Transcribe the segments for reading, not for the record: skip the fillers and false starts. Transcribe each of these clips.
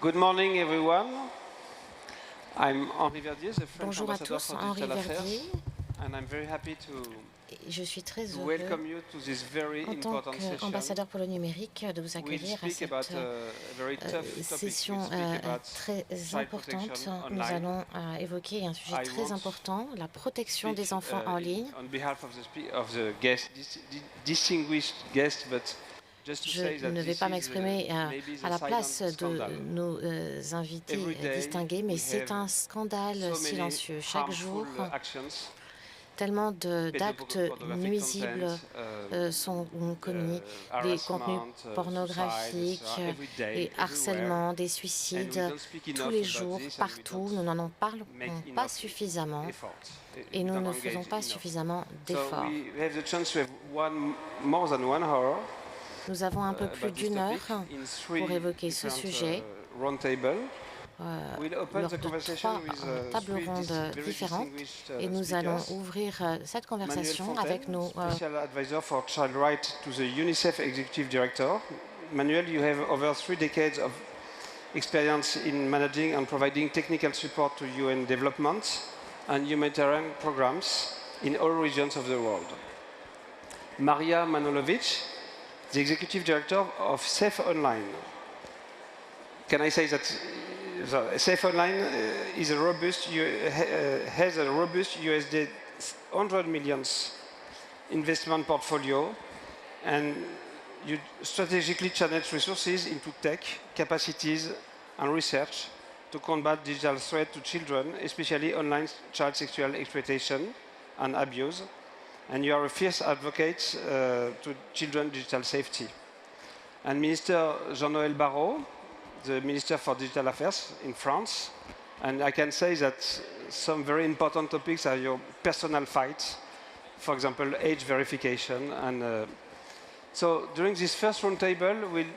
Good morning, everyone. I'm Henri Verdier, the French Bonjour à ambassador tous, for Henri Digital Affairs, Verdier. and I'm very happy to Je suis très heureux, welcome you to this very en tant important session. qu'ambassadeur pour le numérique, de vous We'll accueillir à speak about cette a very tough topic. session We'll speak about très child importante. protection Nous online. allons évoquer un sujet I très want important, la protection speak, des enfants en ligne. On behalf of the guest, distinguished guest, but just to say Je that ne vais this pas is, m'exprimer maybe the à la silent place de scandal. nos invités Every day distingués, mais we c'est have un scandale so many silencieux. Chaque jour, harmful actions, tellement d'actes nuisibles sont commis, des contenus pornographiques et harcèlement, des suicides, tous les jours, partout. Nous n'en parlons pas suffisamment et nous ne faisons pas suffisamment d'efforts. Nous avons un peu plus d'une heure pour évoquer ce sujet lors de 3 tables rondes différentes et nous allons ouvrir cette conversation avec nos Special Advisor for Child Rights to the UNICEF Executive Director. Manuel, you have over 3 decades of experience in managing and providing technical support to UN development and humanitarian programs in all regions of the world. Maria Manolovic, the Executive Director of Safe Online. Can I say that Safe Online is a robust, has a robust USD 100 million investment portfolio, and you strategically channel resources into tech, capacities, and research to combat digital threats to children, especially online child sexual exploitation and abuse. And you are a fierce advocate to children's digital safety. And Minister Jean-Noël Barrot, the Minister for Digital Affairs in France, and I can say that some very important topics are your personal fights, for example, age verification. And so during this first roundtable, we'll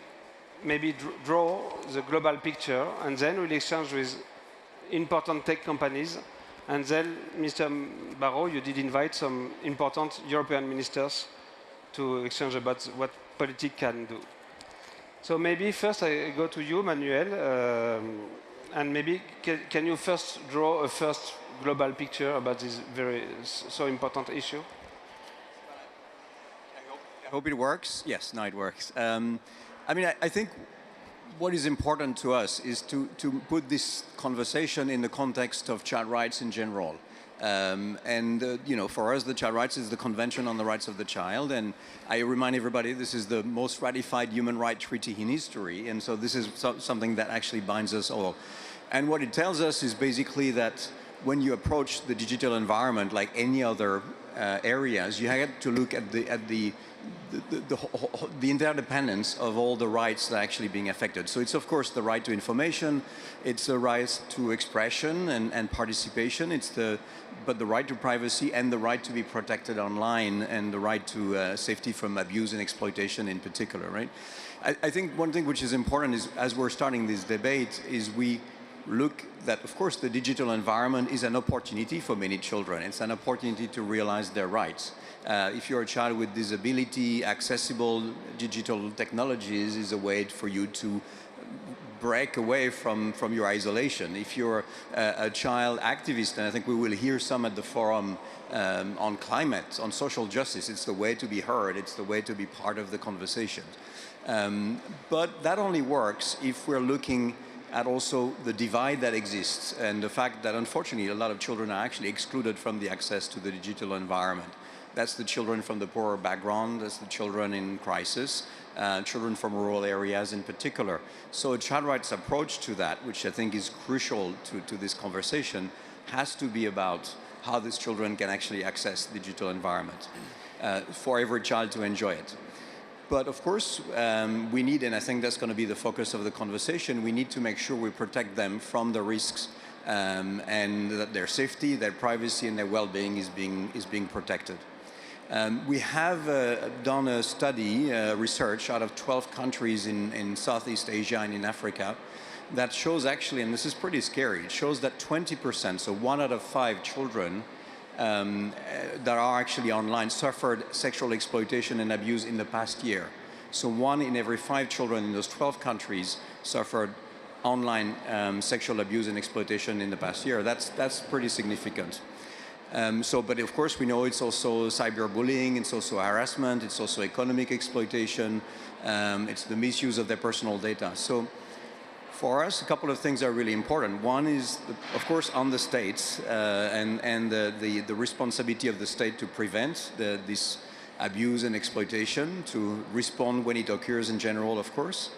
maybe draw the global picture, and then we'll exchange with important tech companies. And then, Mr. Barrot, you did invite some important European ministers to exchange about what politics can do. So maybe first I go to you, Manuel, and maybe can you first draw a first global picture about this so important issue? I hope it works. Yes, now it works. I mean, I think what is important to us is to put this conversation in the context of child rights in general. You know, for us, the child rights is the Convention on the Rights of the Child, and I remind everybody this is the most ratified human rights treaty in history, and so this is something that actually binds us all. And what it tells us is basically that when you approach the digital environment, like any other areas, you have to look at the interdependence of all the rights that are actually being affected. So it's of course the right to information, it's the right to expression and participation, but the right to privacy and the right to be protected online and the right to safety from abuse and exploitation in particular, right? I think one thing which is important is, as we're starting this debate, is we look that, of course, the digital environment is an opportunity for many children. It's an opportunity to realize their rights. If you're a child with disability, accessible digital technologies is a way for you to break away from your isolation. If you're a child activist, and I think we will hear some at the forum on climate, on social justice, it's the way to be heard, it's the way to be part of the conversation. But that only works if we're looking at also the divide that exists and the fact that unfortunately a lot of children are actually excluded from the access to the digital environment. That's the children from the poorer background, that's the children in crisis, children from rural areas in particular. So a child rights approach to that, which I think is crucial to this conversation, has to be about how these children can actually access the digital environment for every child to enjoy it. But of course, we need, and I think that's going to be the focus of the conversation, we need to make sure we protect them from the risks and that their safety, their privacy, and their well-being is being protected. We have done a study, research out of 12 countries in Southeast Asia and in Africa that shows actually, and this is pretty scary, it shows that 20%, so 1 out of 5 children that are actually online suffered sexual exploitation and abuse in the past year. So 1 in every 5 children in those 12 countries suffered online sexual abuse and exploitation in the past year. That's pretty significant. But of course we know it's also cyberbullying, it's also harassment, it's also economic exploitation, it's the misuse of their personal data. So for us, a couple of things are really important. One is, of course, on the states and the responsibility of the state to prevent this abuse and exploitation, to respond when it occurs in general, of course.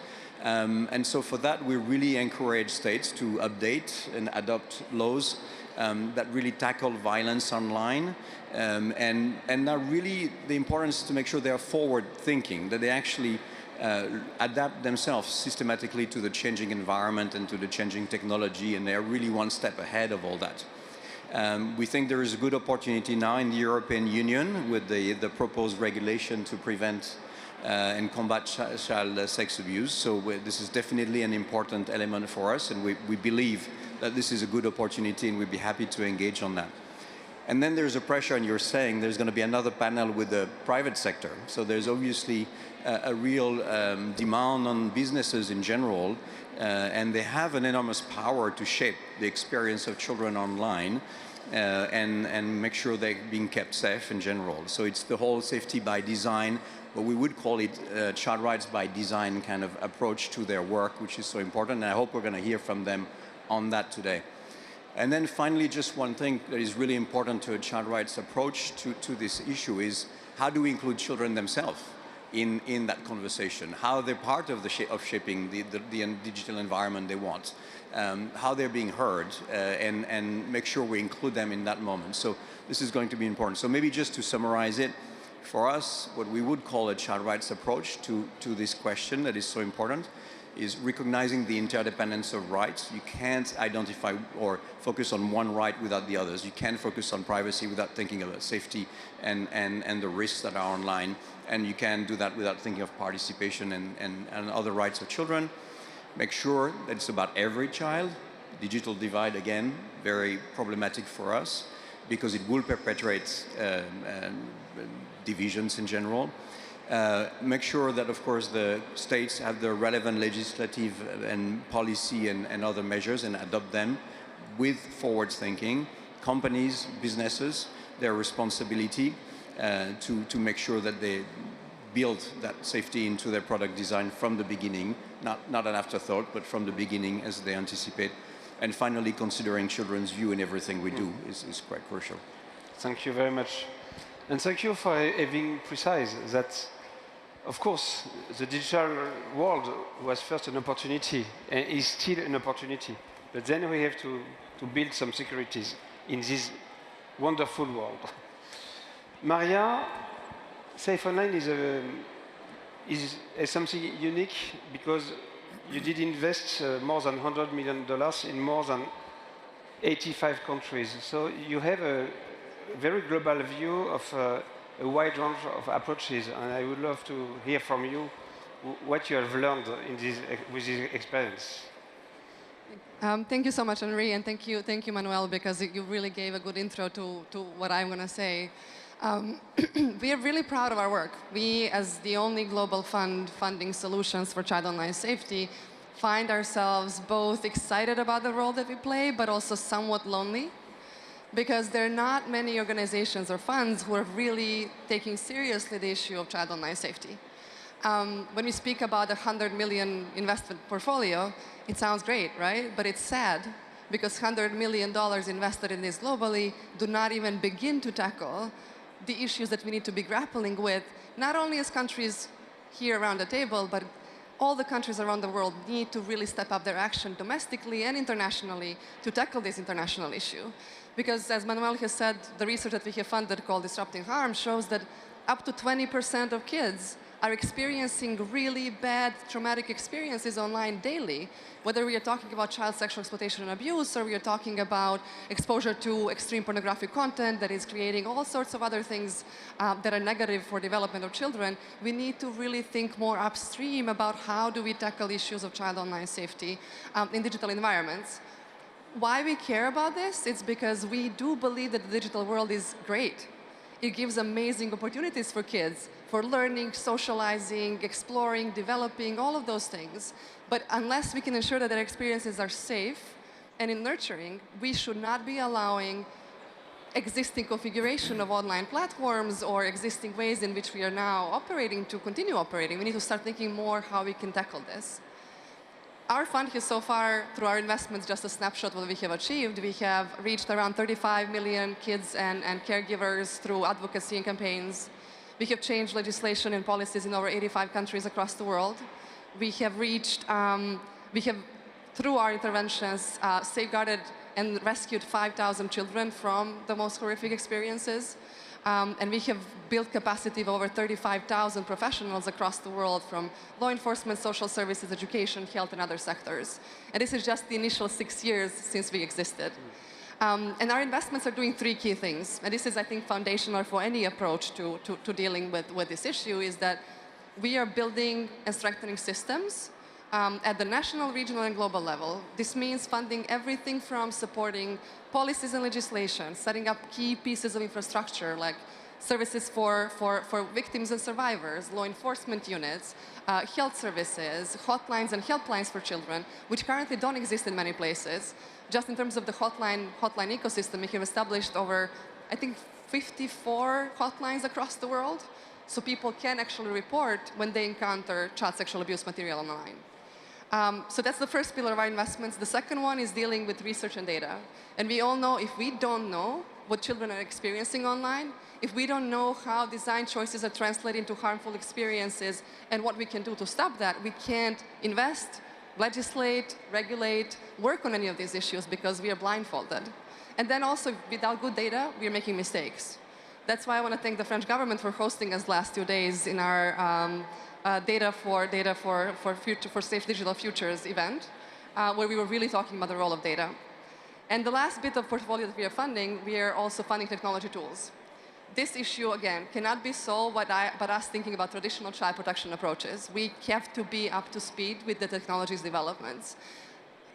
And so for that, we really encourage states to update and adopt laws that really tackle violence online. And now really the importance is to make sure they are forward thinking, that they actually adapt themselves systematically to the changing environment and to the changing technology, and they're really one step ahead of all that. We think there is a good opportunity now in the European Union with the proposed regulation to prevent and combat child sex abuse. So this is definitely an important element for us, and we believe that this is a good opportunity, and we'd be happy to engage on that. And then there's a pressure, and you're saying there's going to be another panel with the private sector. So there's obviously a real demand on businesses in general, and they have an enormous power to shape the experience of children online and make sure they're being kept safe in general. So it's the whole safety by design, but we would call it child rights by design kind of approach to their work, which is so important, and I hope we're going to hear from them on that today. And then finally, just one thing that is really important to a child rights approach to this issue is how do we include children themselves in that conversation, how they're part of shaping the digital environment they want, how they're being heard, and make sure we include them in that moment. So this is going to be important. So maybe just to summarize it, for us, what we would call a child rights approach to this question that is so important is recognizing the interdependence of rights. You can't identify or focus on one right without the others. You can't focus on privacy without thinking about safety and the risks that are online. And you can't do that without thinking of participation and other rights of children. Make sure that it's about every child. Digital divide, again, very problematic for us because it will perpetuate divisions in general. Make sure that, of course, the states have the relevant legislative and policy and other measures and adopt them with forward thinking. Companies, businesses, their responsibility to make sure that they build that safety into their product design from the beginning, not an afterthought, but from the beginning as they anticipate. And finally, considering children's view in everything we do is quite crucial. Thank you very much. And thank you for having precise that, of course, the digital world was first an opportunity and is still an opportunity. But then we have to build some securities in this wonderful world. Maria, Safe Online is something unique because you did invest more than $100 million in more than 85 countries. So you have a very global view of a wide range of approaches, and I would love to hear from you what you have learned with this experience. Thank you so much, Henri, and thank you, Manuel, because you really gave a good intro to what I'm going to say. We are really proud of our work. We, as the only global fund funding solutions for child online safety, find ourselves both excited about the role that we play, but also somewhat lonely, because there are not many organizations or funds who are really taking seriously the issue of child online safety. When we speak about a $100 million investment portfolio, it sounds great, right? But it's sad, because $100 million invested in this globally do not even begin to tackle the issues that we need to be grappling with, not only as countries here around the table, but all the countries around the world need to really step up their action domestically and internationally to tackle this international issue. Because as Manuel has said, the research that we have funded called Disrupting Harm shows that up to 20% of kids are experiencing really bad traumatic experiences online daily, whether we are talking about child sexual exploitation and abuse, or we are talking about exposure to extreme pornographic content that is creating all sorts of other things that are negative for development of children, we need to really think more upstream about how do we tackle issues of child online safety in digital environments. Why we care about this? It's because we do believe that the digital world is great. It gives amazing opportunities for kids, for learning, socializing, exploring, developing, all of those things. But unless we can ensure that their experiences are safe and in nurturing, we should not be allowing existing configuration of online platforms or existing ways in which we are now operating to continue operating. We need to start thinking more how we can tackle this. Our fund has so far, through our investments, just a snapshot of what we have achieved. We have reached around 35 million kids and caregivers through advocacy and campaigns. We have changed legislation and policies in over 85 countries across the world. We have reached, through our interventions, safeguarded and rescued 5,000 children from the most horrific experiences. And we have built capacity of over 35,000 professionals across the world from law enforcement, social services, education, health, and other sectors. And this is just the initial 6 years since we existed. And our investments are doing three key things. And this is, I think, foundational for any approach to dealing with this issue, is that we are building and strengthening systems at the national, regional, and global level. This means funding everything from supporting policies and legislation, setting up key pieces of infrastructure like services for victims and survivors, law enforcement units, health services, hotlines and helplines for children, which currently don't exist in many places. Just in terms of the hotline ecosystem, we have established over, I think, 54 hotlines across the world, so people can actually report when they encounter child sexual abuse material online. So that's the first pillar of our investments. The second one is dealing with research and data. And we all know if we don't know what children are experiencing online, if we don't know how design choices are translated into harmful experiences and what we can do to stop that, we can't invest, legislate, regulate, work on any of these issues because we are blindfolded. And then also, without good data, we are making mistakes. That's why I want to thank the French government for hosting us last 2 days in our Data for Safe Digital Futures event, where we were really talking about the role of data. And the last bit of portfolio that we are funding, we are also funding technology tools. This issue, again, cannot be solved by us thinking about traditional child protection approaches. We have to be up to speed with the technology's developments.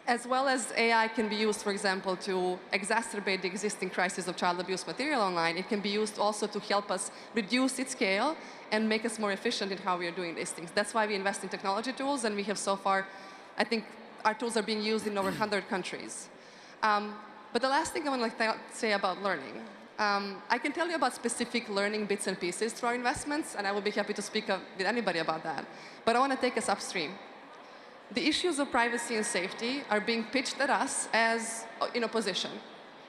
As well as AI can be used, for example, to exacerbate the existing crisis of child abuse material online, it can be used also to help us reduce its scale and make us more efficient in how we are doing these things. That's why we invest in technology tools, and we have so far, I think our tools are being used in over 100 countries. But the last thing I want to say about learning, I can tell you about specific learning bits and pieces through our investments, and I will be happy to speak with anybody about that. But I want to take us upstream. The issues of privacy and safety are being pitched at us as in opposition.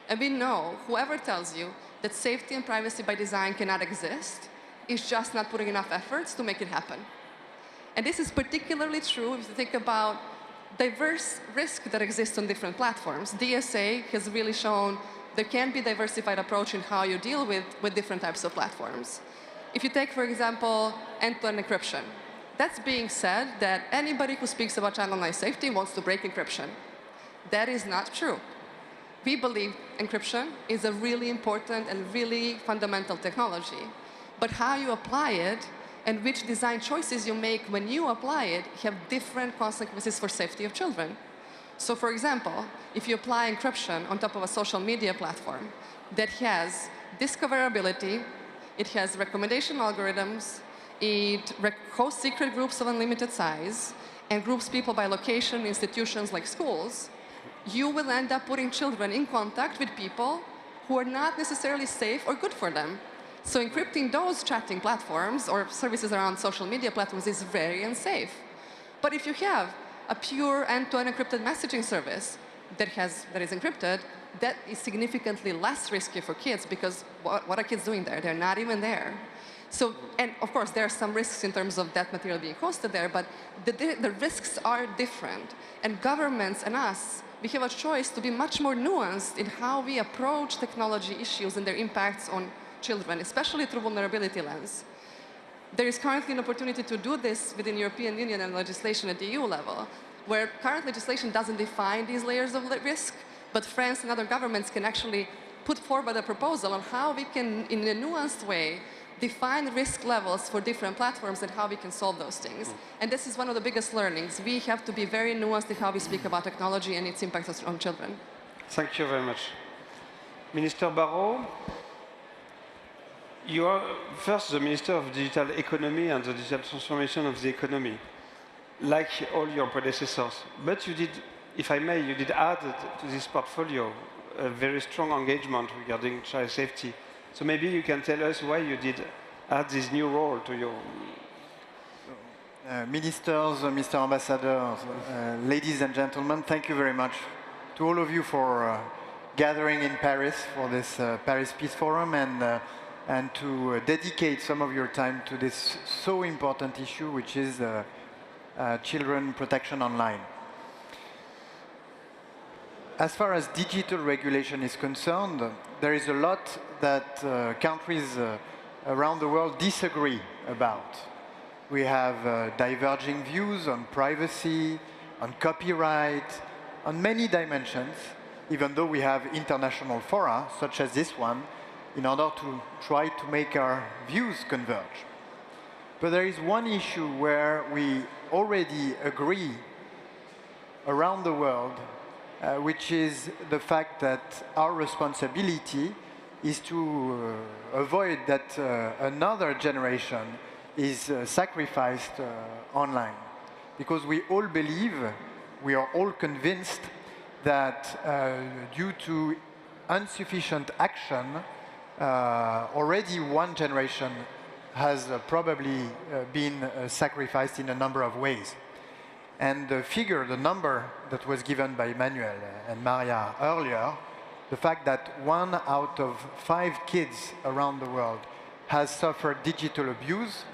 And we know whoever tells you that safety and privacy by design cannot exist is just not putting enough efforts to make it happen. And this is particularly true if you think about diverse risk that exists on different platforms. DSA has really shown there can be diversified approach in how you deal with different types of platforms. If you take, for example, end-to-end encryption, that's being said that anybody who speaks about child online safety wants to break encryption. That is not true. We believe encryption is a really important and really fundamental technology. But how you apply it and which design choices you make when you apply it have different consequences for safety of children. So for example, if you apply encryption on top of a social media platform that has discoverability, it has recommendation algorithms, it hosts secret groups of unlimited size, and groups people by location, institutions like schools, you will end up putting children in contact with people who are not necessarily safe or good for them. So encrypting those chatting platforms or services around social media platforms is very unsafe. But if you have a pure end-to-end encrypted messaging service that is encrypted, that is significantly less risky for kids because what are kids doing there? They're not even there. So, and of course, there are some risks in terms of that material being hosted there, but the risks are different. And governments and us, we have a choice to be much more nuanced in how we approach technology issues and their impacts on children, especially through vulnerability lens. There is currently an opportunity to do this within European Union and legislation at the EU level, where current legislation doesn't define these layers of risk, but France and other governments can actually put forward a proposal on how we can, in a nuanced way, define risk levels for different platforms and how we can solve those things. And this is one of the biggest learnings. We have to be very nuanced in how we speak about technology and its impact on children. Thank you very much. Minister Barrot, you are first the Minister of Digital Economy and the digital transformation of the economy, like all your predecessors. But you did, if I may, you did add to this portfolio a very strong engagement regarding child safety. So maybe you can tell us why you did add this new role to your... Ministers, Mr. Ambassador, ladies and gentlemen, thank you very much to all of you for gathering in Paris for this Paris Peace Forum and to dedicate some of your time to this so important issue, which is children protection online. As far as digital regulation is concerned, there is a lot that countries around the world disagree about. We have diverging views on privacy, on copyright, on many dimensions, even though we have international fora, such as this one, in order to try to make our views converge. But there is one issue where we already agree around the world, which is the fact that our responsibility is to avoid that another generation is sacrificed online. Because we all believe, we are all convinced that due to insufficient action, already one generation has probably been sacrificed in a number of ways. And the figure, the number that was given by Emmanuel and Maria earlier, the fact that 1 out of 5 kids around the world has suffered digital abuse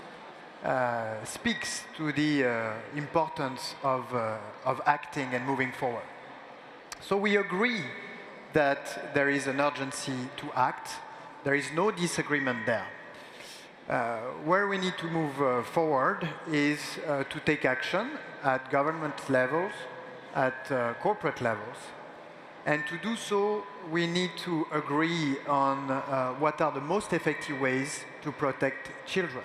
speaks to the importance of acting and moving forward. So we agree that there is an urgency to act. There is no disagreement there. Where we need to move forward is to take action at government levels, at corporate levels. And to do so, we need to agree on what are the most effective ways to protect children.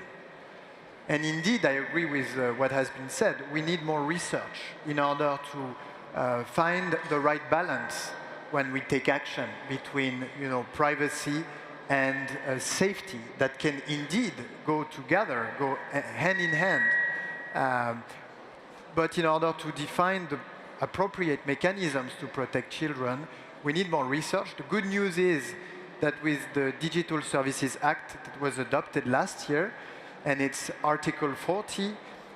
And indeed, I agree with what has been said. We need more research in order to find the right balance when we take action between, privacy and safety that can indeed go together, go hand in hand. But in order to define the appropriate mechanisms to protect children, we need more research. The good news is that with the Digital Services Act that was adopted last year, and its Article 40,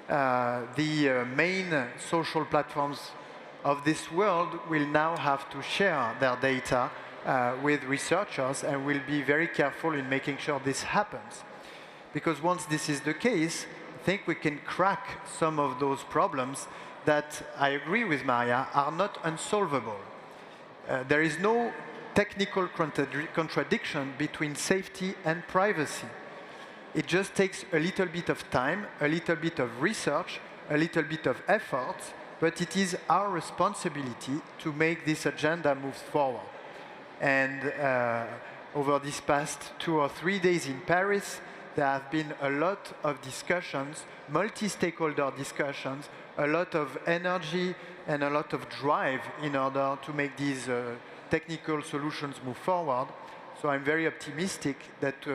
the main social platforms of this world will now have to share their data with researchers and will be very careful in making sure this happens. Because once this is the case, I think we can crack some of those problems that, I agree with Maria, are not unsolvable. There is no technical contradiction between safety and privacy. It just takes a little bit of time, a little bit of research, a little bit of effort, but it is our responsibility to make this agenda move forward. And over these past 2 or 3 days in Paris, there have been a lot of discussions, multi-stakeholder discussions, a lot of energy and a lot of drive in order to make these technical solutions move forward. So I'm very optimistic that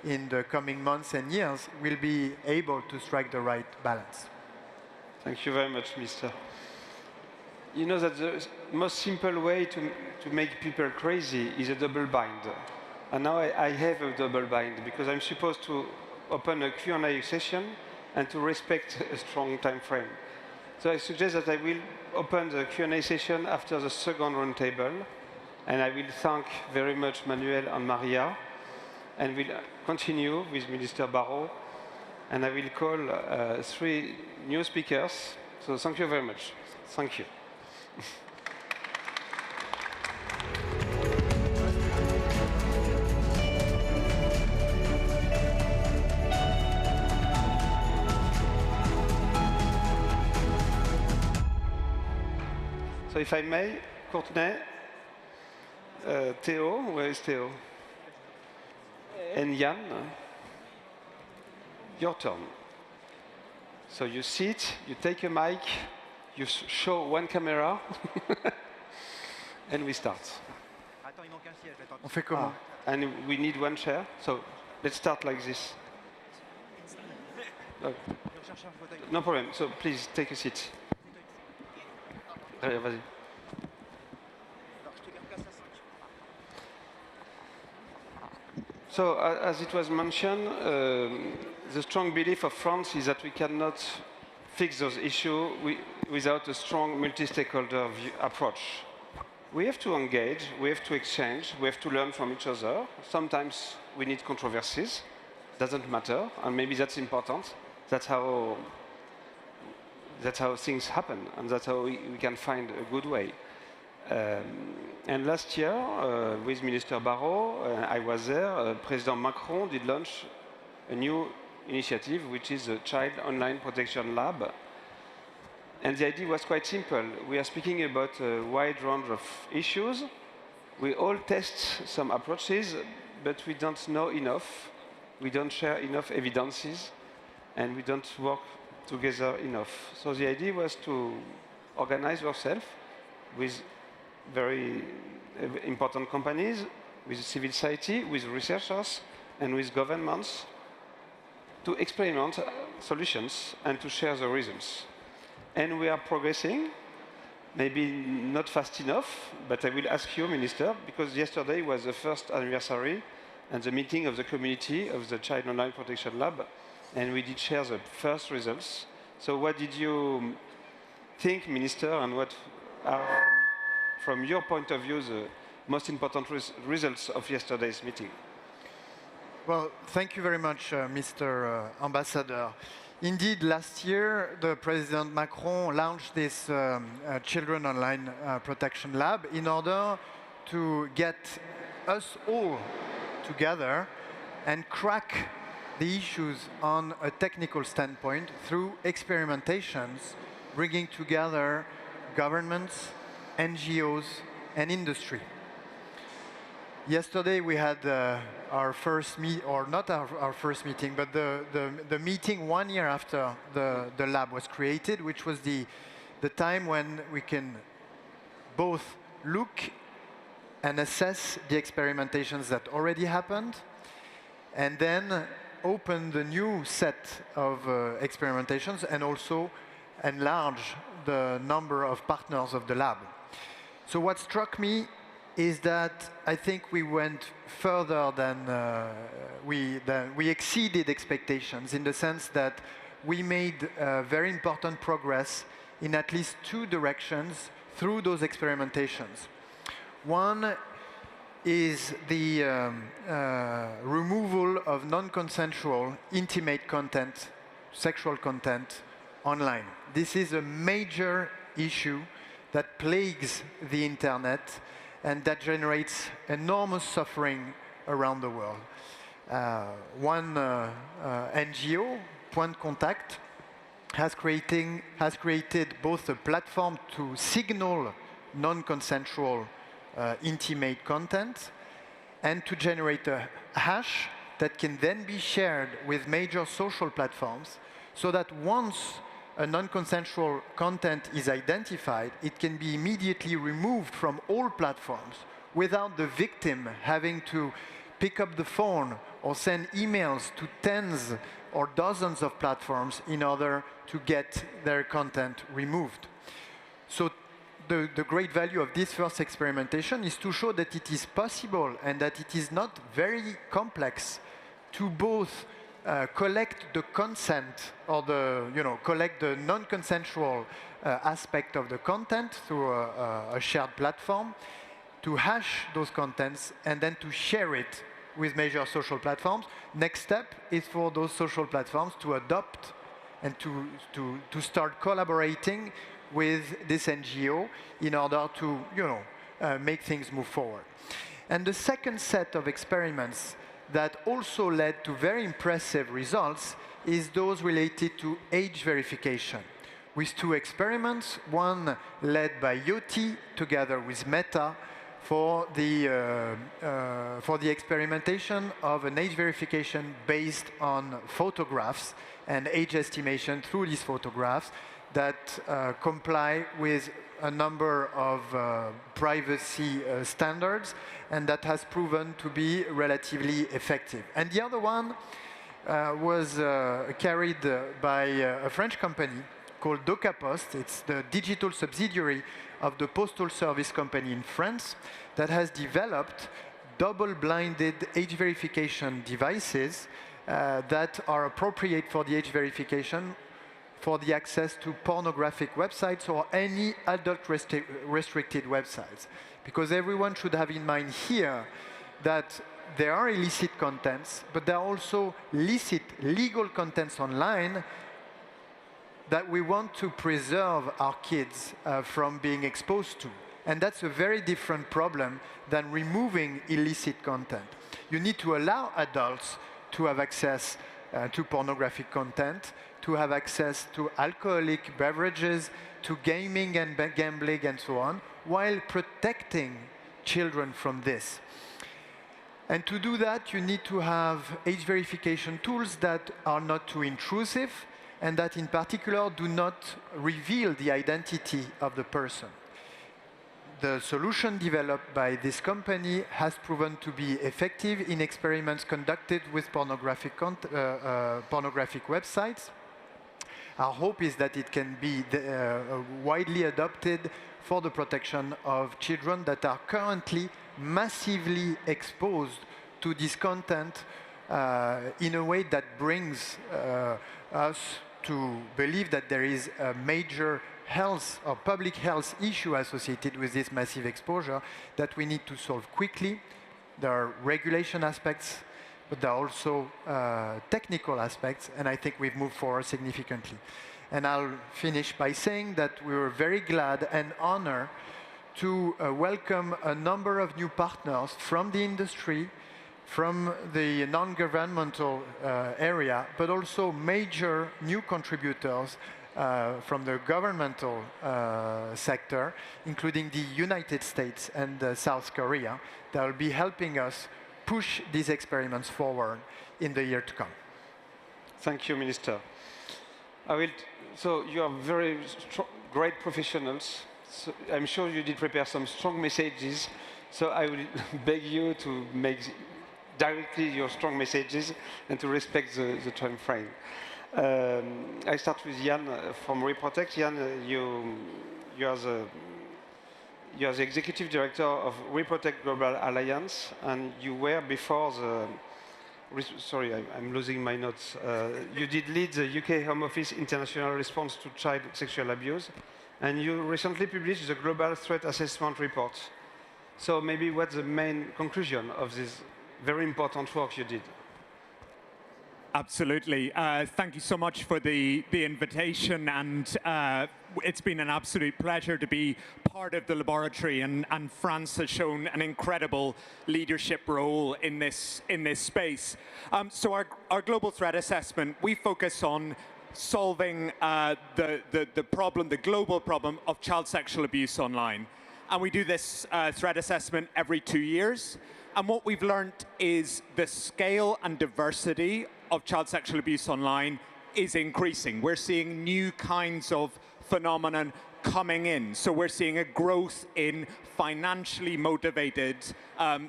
in the coming months and years, we'll be able to strike the right balance. Thank you very much, Mr. You know that the most simple way to make people crazy is a double bind. And now I have a double bind because I'm supposed to open a Q&A session and to respect a strong time frame. So I suggest that I will open the Q&A session after the second roundtable. And I will thank very much Manuel and Maria. And we'll continue with Minister Barrot. And I will call 3 new speakers. So thank you very much. Thank you. So if I may, Courtney, Theo, where is Theo? And Jan, your turn. So you sit, you take a mic, you show one camera, and we start. On fait comment? And we need one chair, so let's start like this. No problem, so please take a seat. Allez, vas-y. So, as it was mentioned, the strong belief of France is that we cannot fix those issues without a strong multi-stakeholder approach. We have to engage, we have to exchange, we have to learn from each other. Sometimes we need controversies, doesn't matter, and maybe that's important. That's how things happen, and that's how we can find a good way. And last year, with Minister Barrot, I was there, President Macron did launch a new initiative, which is the Child Online Protection Lab. And the idea was quite simple. We are speaking about a wide range of issues. We all test some approaches, but we don't know enough. We don't share enough evidences, and we don't work together enough. So the idea was to organize ourselves with very important companies, with civil society, with researchers, and with governments to experiment solutions and to share the results. And we are progressing, maybe not fast enough, but I will ask you, Minister, because yesterday was the first anniversary and the meeting of the community of the Child Online Protection Lab, and we did share the first results. So what did you think, Minister, and what are, from your point of view, the most important results of yesterday's meeting? Well, thank you very much, Mr. Ambassador. Indeed, last year, the President Macron launched this Children Online Protection Lab in order to get us all together and crack the issues on a technical standpoint through experimentations, bringing together governments, NGOs, and industry. Yesterday we had our first meet, or not our first meeting, but the meeting 1 year after the lab was created, which was the time when we can both look and assess the experimentations that already happened, and then open the new set of experimentations and also enlarge the number of partners of the lab. So what struck me is that I think we went further than we exceeded expectations, in the sense that we made very important progress in at least two directions through those experimentations. One is the removal of non-consensual intimate content, sexual content online. This is a major issue that plagues the internet and that generates enormous suffering around the world. One NGO, Point Contact, has created both a platform to signal non-consensual intimate content and to generate a hash that can then be shared with major social platforms, so that once a non-consensual content is identified, it can be immediately removed from all platforms without the victim having to pick up the phone or send emails to tens or dozens of platforms in order to get their content removed. So the great value of this first experimentation is to show that it is possible and that it is not very complex to both collect the consent, or collect the non-consensual aspect of the content through a shared platform, to hash those contents, and then to share it with major social platforms. Next step is for those social platforms to adopt and to start collaborating with this NGO in order to make things move forward. And the second set of experiments that also led to very impressive results is those related to age verification. with 2 experiments, one led by Yoti together with Meta for the experimentation of an age verification based on photographs and age estimation through these photographs that comply with a number of privacy standards, and that has proven to be relatively effective. And the other one was carried by a French company called DocaPost. It's the digital subsidiary of the Postal Service company in France that has developed double-blinded age verification devices that are appropriate for the age verification for the access to pornographic websites or any adult restricted websites. Because everyone should have in mind here that there are illicit contents, but there are also licit legal contents online that we want to preserve our kids from being exposed to. And that's a very different problem than removing illicit content. You need to allow adults to have access to pornographic content, to have access to alcoholic beverages, to gaming and gambling and so on, while protecting children from this. And to do that, you need to have age verification tools that are not too intrusive, and that in particular do not reveal the identity of the person. The solution developed by this company has proven to be effective in experiments conducted with pornographic websites. Our hope is that it can be widely adopted for the protection of children that are currently massively exposed to this content in a way that brings us to believe that there is a major health or public health issue associated with this massive exposure that we need to solve quickly. There are regulation aspects, but there are also technical aspects, and I think we've moved forward significantly. And I'll finish by saying that we were very glad and honored to welcome a number of new partners from the industry, from the non-governmental area, but also major new contributors from the governmental sector, including the United States and South Korea, that will be helping us push these experiments forward in the year to come. Thank you, Minister. So you are very great professionals. So I'm sure you did prepare some strong messages. So I will beg you to make directly your strong messages and to respect the time frame. I start with Jan from Reprotect. Jan, you are the executive director of Reprotect Global Alliance, and you were before the. Sorry, I'm losing my notes. You did lead the UK Home Office International Response to Child Sexual Abuse, and you recently published the Global Threat Assessment Report. So maybe what's the main conclusion of this very important work you did? Absolutely. Thank you so much for the invitation, and it's been an absolute pleasure to be part of the laboratory, and France has shown an incredible leadership role in this space. So our global threat assessment, we focus on solving the global problem of child sexual abuse online. And we do this threat assessment every 2 years. And what we've learned is the scale and diversity of child sexual abuse online is increasing. We're seeing new kinds of phenomenon coming in. So we're seeing a growth in financially motivated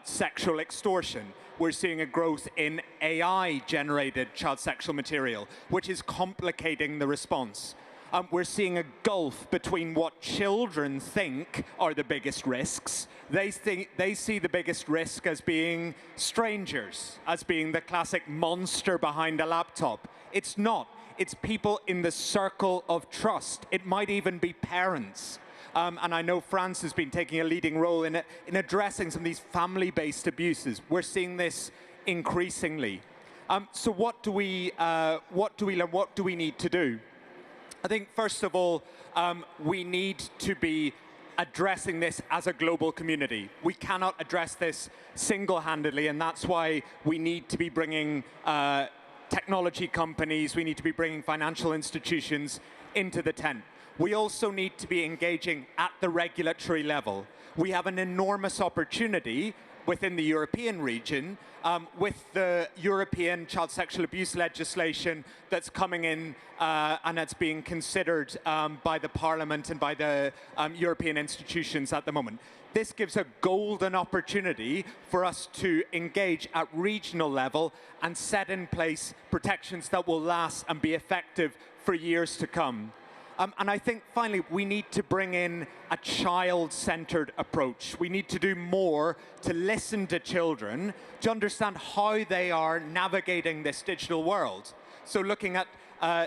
sexual extortion. We're seeing a growth in AI-generated child sexual material, which is complicating the response. We're seeing a gulf between what children think are the biggest risks. They see the biggest risk as being strangers, as being the classic monster behind a laptop. It's not. It's people in the circle of trust. It might even be parents. And I know France has been taking a leading role in addressing some of these family-based abuses. We're seeing this increasingly. So what do we learn? What do we need to do? I think, first of all, we need to be addressing this as a global community. We cannot address this single-handedly, and that's why we need to be bringing technology companies, we need to be bringing financial institutions into the tent. we also need to be engaging at the regulatory level. We have an enormous opportunity within the European region with the European child sexual abuse legislation that's coming in and that's being considered by the Parliament and by the European institutions at the moment. This gives a golden opportunity for us to engage at regional level and set in place protections that will last and be effective for years to come. And I think, finally, we need to bring in a child-centered approach. We need to do more to listen to children, to understand how they are navigating this digital world. So looking at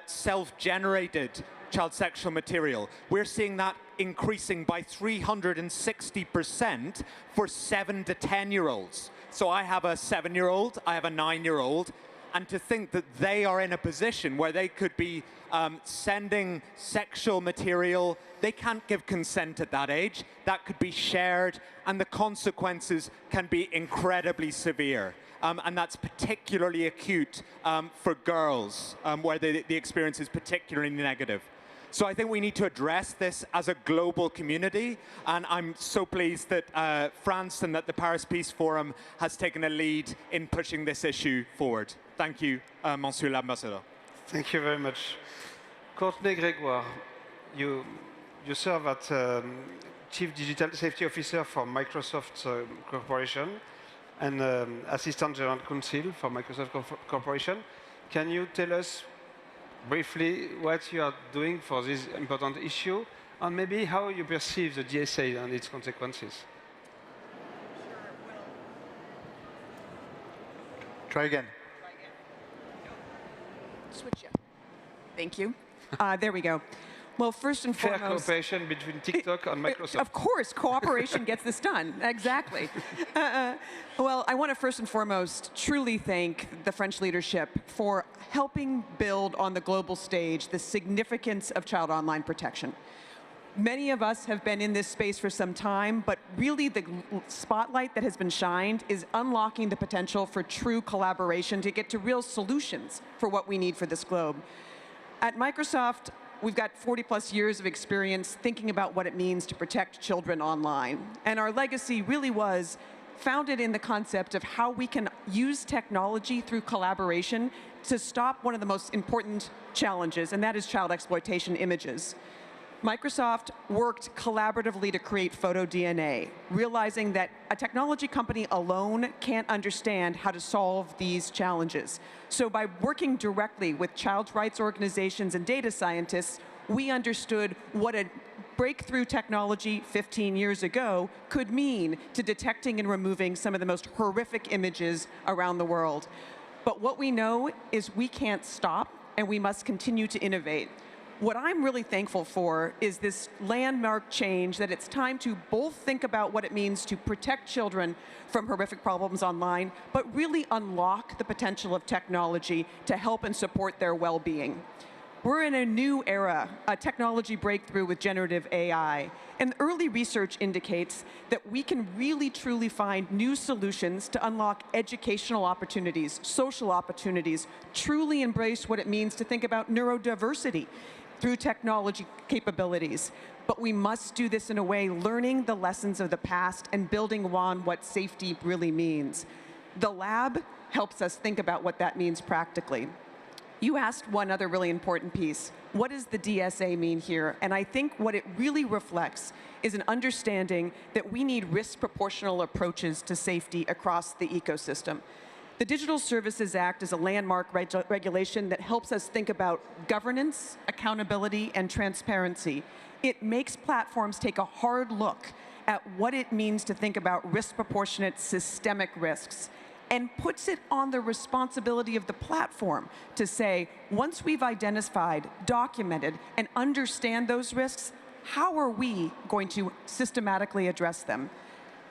self-generated child sexual material, we're seeing that increasing by 360% for 7 to 10-year-olds. So I have a 7-year-old, I have a 9-year-old, and to think that they are in a position where they could be sending sexual material, they can't give consent at that age, that could be shared, and the consequences can be incredibly severe. And that's particularly acute for girls, where the experience is particularly negative. So I think we need to address this as a global community, and I'm so pleased that France and that the Paris Peace Forum has taken a lead in pushing this issue forward. Thank you, Monsieur l'Ambassadeur. Thank you very much. Courtney Gregoire, you serve as Chief Digital Safety Officer for Microsoft Corporation and Assistant General Counsel for Microsoft Corporation. Can you tell us briefly what you are doing for this important issue, and maybe how you perceive the DSA and its consequences? Try again. Switch, yeah. Thank you. There we go. Well, first and foremost... Fair cooperation between TikTok and Microsoft. Of course, cooperation gets this done. Exactly. Well, I want to first and foremost truly thank the French leadership for helping build on the global stage the significance of child online protection. Many of us have been in this space for some time, but really the spotlight that has been shined is unlocking the potential for true collaboration to get to real solutions for what we need for this globe. At Microsoft, we've got 40+ years of experience thinking about what it means to protect children online. And our legacy really was founded in the concept of how we can use technology through collaboration to stop one of the most important challenges, and that is child exploitation images. Microsoft worked collaboratively to create PhotoDNA, realizing that a technology company alone can't understand how to solve these challenges. So by working directly with child rights organizations and data scientists, we understood what a breakthrough technology 15 years ago could mean to detecting and removing some of the most horrific images around the world. But what we know is we can't stop, and we must continue to innovate. What I'm really thankful for is this landmark change that it's time to both think about what it means to protect children from horrific problems online, but really unlock the potential of technology to help and support their well-being. We're in a new era, a technology breakthrough with generative AI, and early research indicates that we can really truly find new solutions to unlock educational opportunities, social opportunities, truly embrace what it means to think about neurodiversity through technology capabilities. But we must do this in a way learning the lessons of the past and building on what safety really means. The lab helps us think about what that means practically. You asked one other really important piece. What does the DSA mean here? And I think what it really reflects is an understanding that we need risk-proportional approaches to safety across the ecosystem. The Digital Services Act is a landmark regulation that helps us think about governance, accountability, and transparency. It makes platforms take a hard look at what it means to think about risk-proportionate systemic risks, and puts it on the responsibility of the platform to say, once we've identified, documented, and understand those risks, how are we going to systematically address them?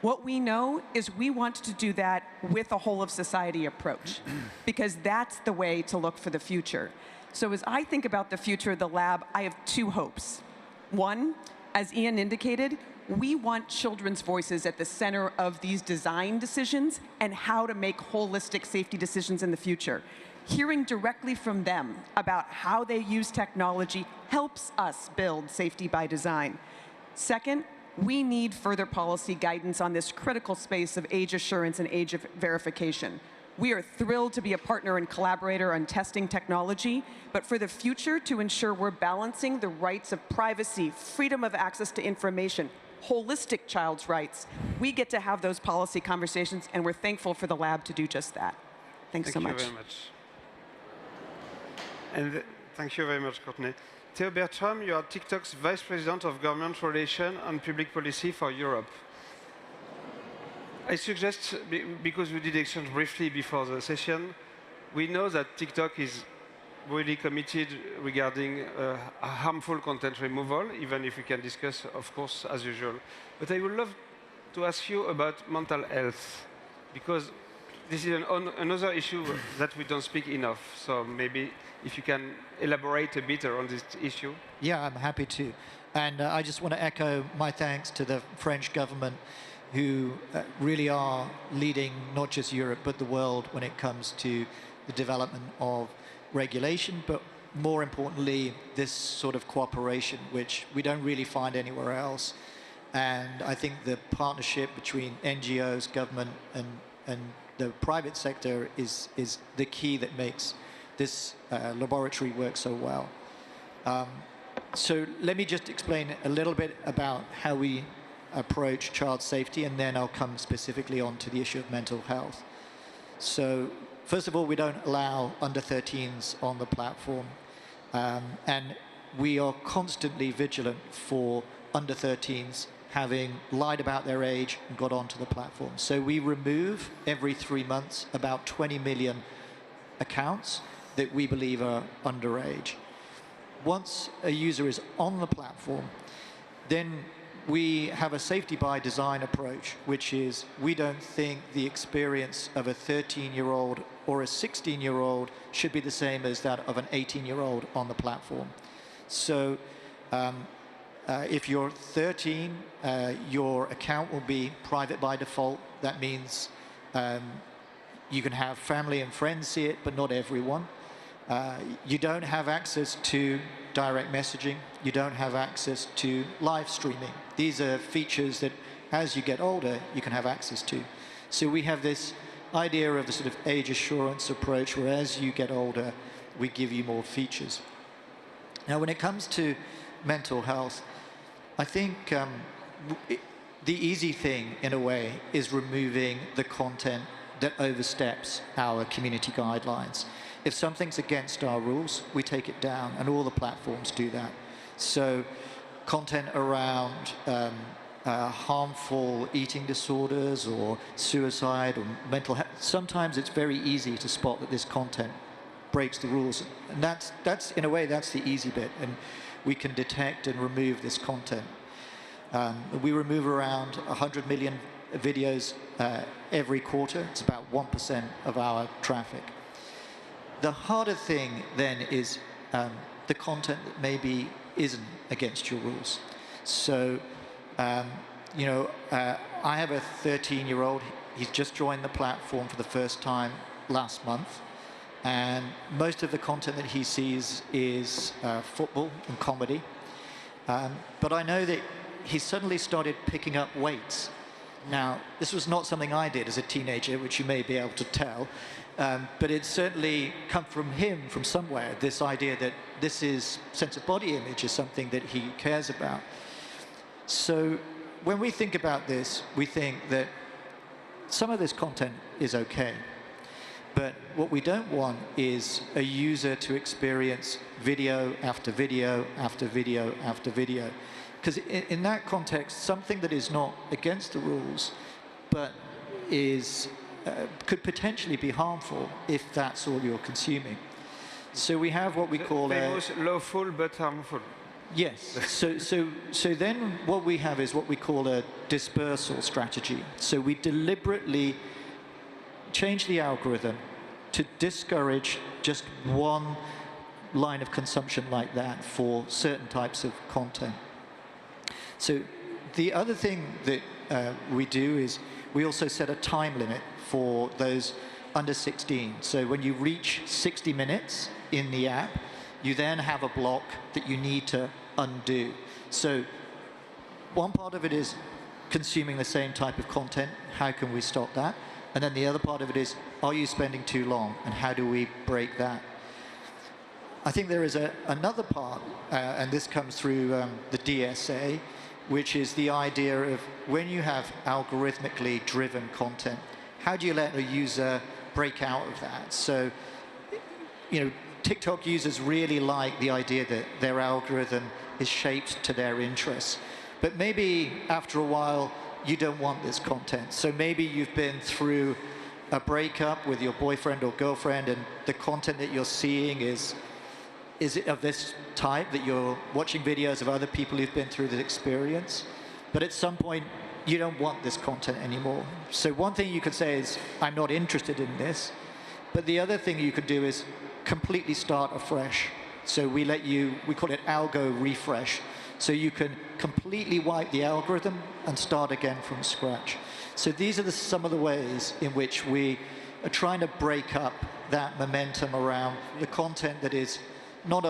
What we know is we want to do that with a whole of society approach, because that's the way to look for the future. So as I think about the future of the lab, I have two hopes. One, as Ian indicated, We want children's voices at the center of these design decisions and how to make holistic safety decisions in the future. Hearing directly from them about how they use technology helps us build safety by design. Second, we need further policy guidance on this critical space of age assurance and age verification. We are thrilled to be a partner and collaborator on testing technology, but for the future, to ensure we're balancing the rights of privacy, freedom of access to information, holistic child's rights, we get to have those policy conversations, and we're thankful for the lab to do just that. Thanks so much. Thank you very much. And thank you very much, Courtney. Theo Bertram, you are TikTok's Vice President of Government Relations and Public Policy for Europe. I suggest, because we did exchange briefly before the session, we know that TikTok is really committed regarding harmful content removal, even if we can discuss, of course, as usual. But I would love to ask you about mental health, because this is another issue that we don't speak enough. So maybe if you can elaborate a bit around this issue. Yeah, I'm happy to. And I just want to echo my thanks to the French government, who really are leading not just Europe, but the world when it comes to the development of regulation, but more importantly, this sort of cooperation, which we don't really find anywhere else. And I think the partnership between NGOs, government, and the private sector is the key that makes this laboratory work so well. So let me just explain a little bit about how we approach child safety, and then I'll come specifically on to the issue of mental health. So first of all, we don't allow under 13s on the platform, and we are constantly vigilant for under 13s having lied about their age and got onto the platform. So we remove every 3 months about 20 million accounts that we believe are underage. Once a user is on the platform, then we have a safety by design approach, which is we don't think the experience of a 13-year-old or a 16-year-old should be the same as that of an 18-year-old on the platform. So if you're 13, your account will be private by default. That means you can have family and friends see it, but not everyone. You don't have access to direct messaging. You don't have access to live streaming. These are features that, as you get older, you can have access to. So we have this idea of the sort of age assurance approach, where as you get older, we give you more features. Now, when it comes to mental health, I think the easy thing, in a way, is removing the content that oversteps our community guidelines. If something's against our rules, we take it down, and all the platforms do that. So content around harmful eating disorders or suicide or mental health, sometimes it's very easy to spot that this content breaks the rules. And that's in a way, that's the easy bit, and we can detect and remove this content. We remove around 100 million videos every quarter. It's about 1% of our traffic. The harder thing then is the content that maybe isn't against your rules. So, you know, I have a 13-year-old. He's just joined the platform for the first time last month. And most of the content that he sees is football and comedy. But I know that he suddenly started picking up weights. Now, this was not something I did as a teenager, which you may be able to tell. But it's certainly come from him from somewhere, this idea that this is sense of body image is something that he cares about. So when we think about this, we think that some of this content is okay. But what we don't want is a user to experience video after video after video after video. Because in that context, something that is not against the rules, but is could potentially be harmful if that's all you're consuming. So we have what we call famous lawful but harmful. Yes. So then what we have is what we call a dispersal strategy. So we deliberately change the algorithm to discourage just one line of consumption like that for certain types of content. So The other thing that we do is we also set a time limit for those under 16. So when you reach 60 minutes in the app, you then have a block that you need to undo. So one part of it is consuming the same type of content. How can we stop that? And then the other part of it is, are you spending too long? And how do we break that? I think there is another part, and this comes through the DSA, which is the idea of when you have algorithmically driven content, how do you let a user break out of that? So, TikTok users really like the idea that their algorithm is shaped to their interests. But maybe after a while, you don't want this content. So maybe you've been through a breakup with your boyfriend or girlfriend, and the content that you're seeing is it of this type, that you're watching videos of other people who've been through this experience. But at some point, you don't want this content anymore. So one thing you could say is, I'm not interested in this. But the other thing you could do is completely start afresh. So we call it algo refresh. So you can completely wipe the algorithm and start again from scratch. So these are some of the ways in which we are trying to break up that momentum around the content that is not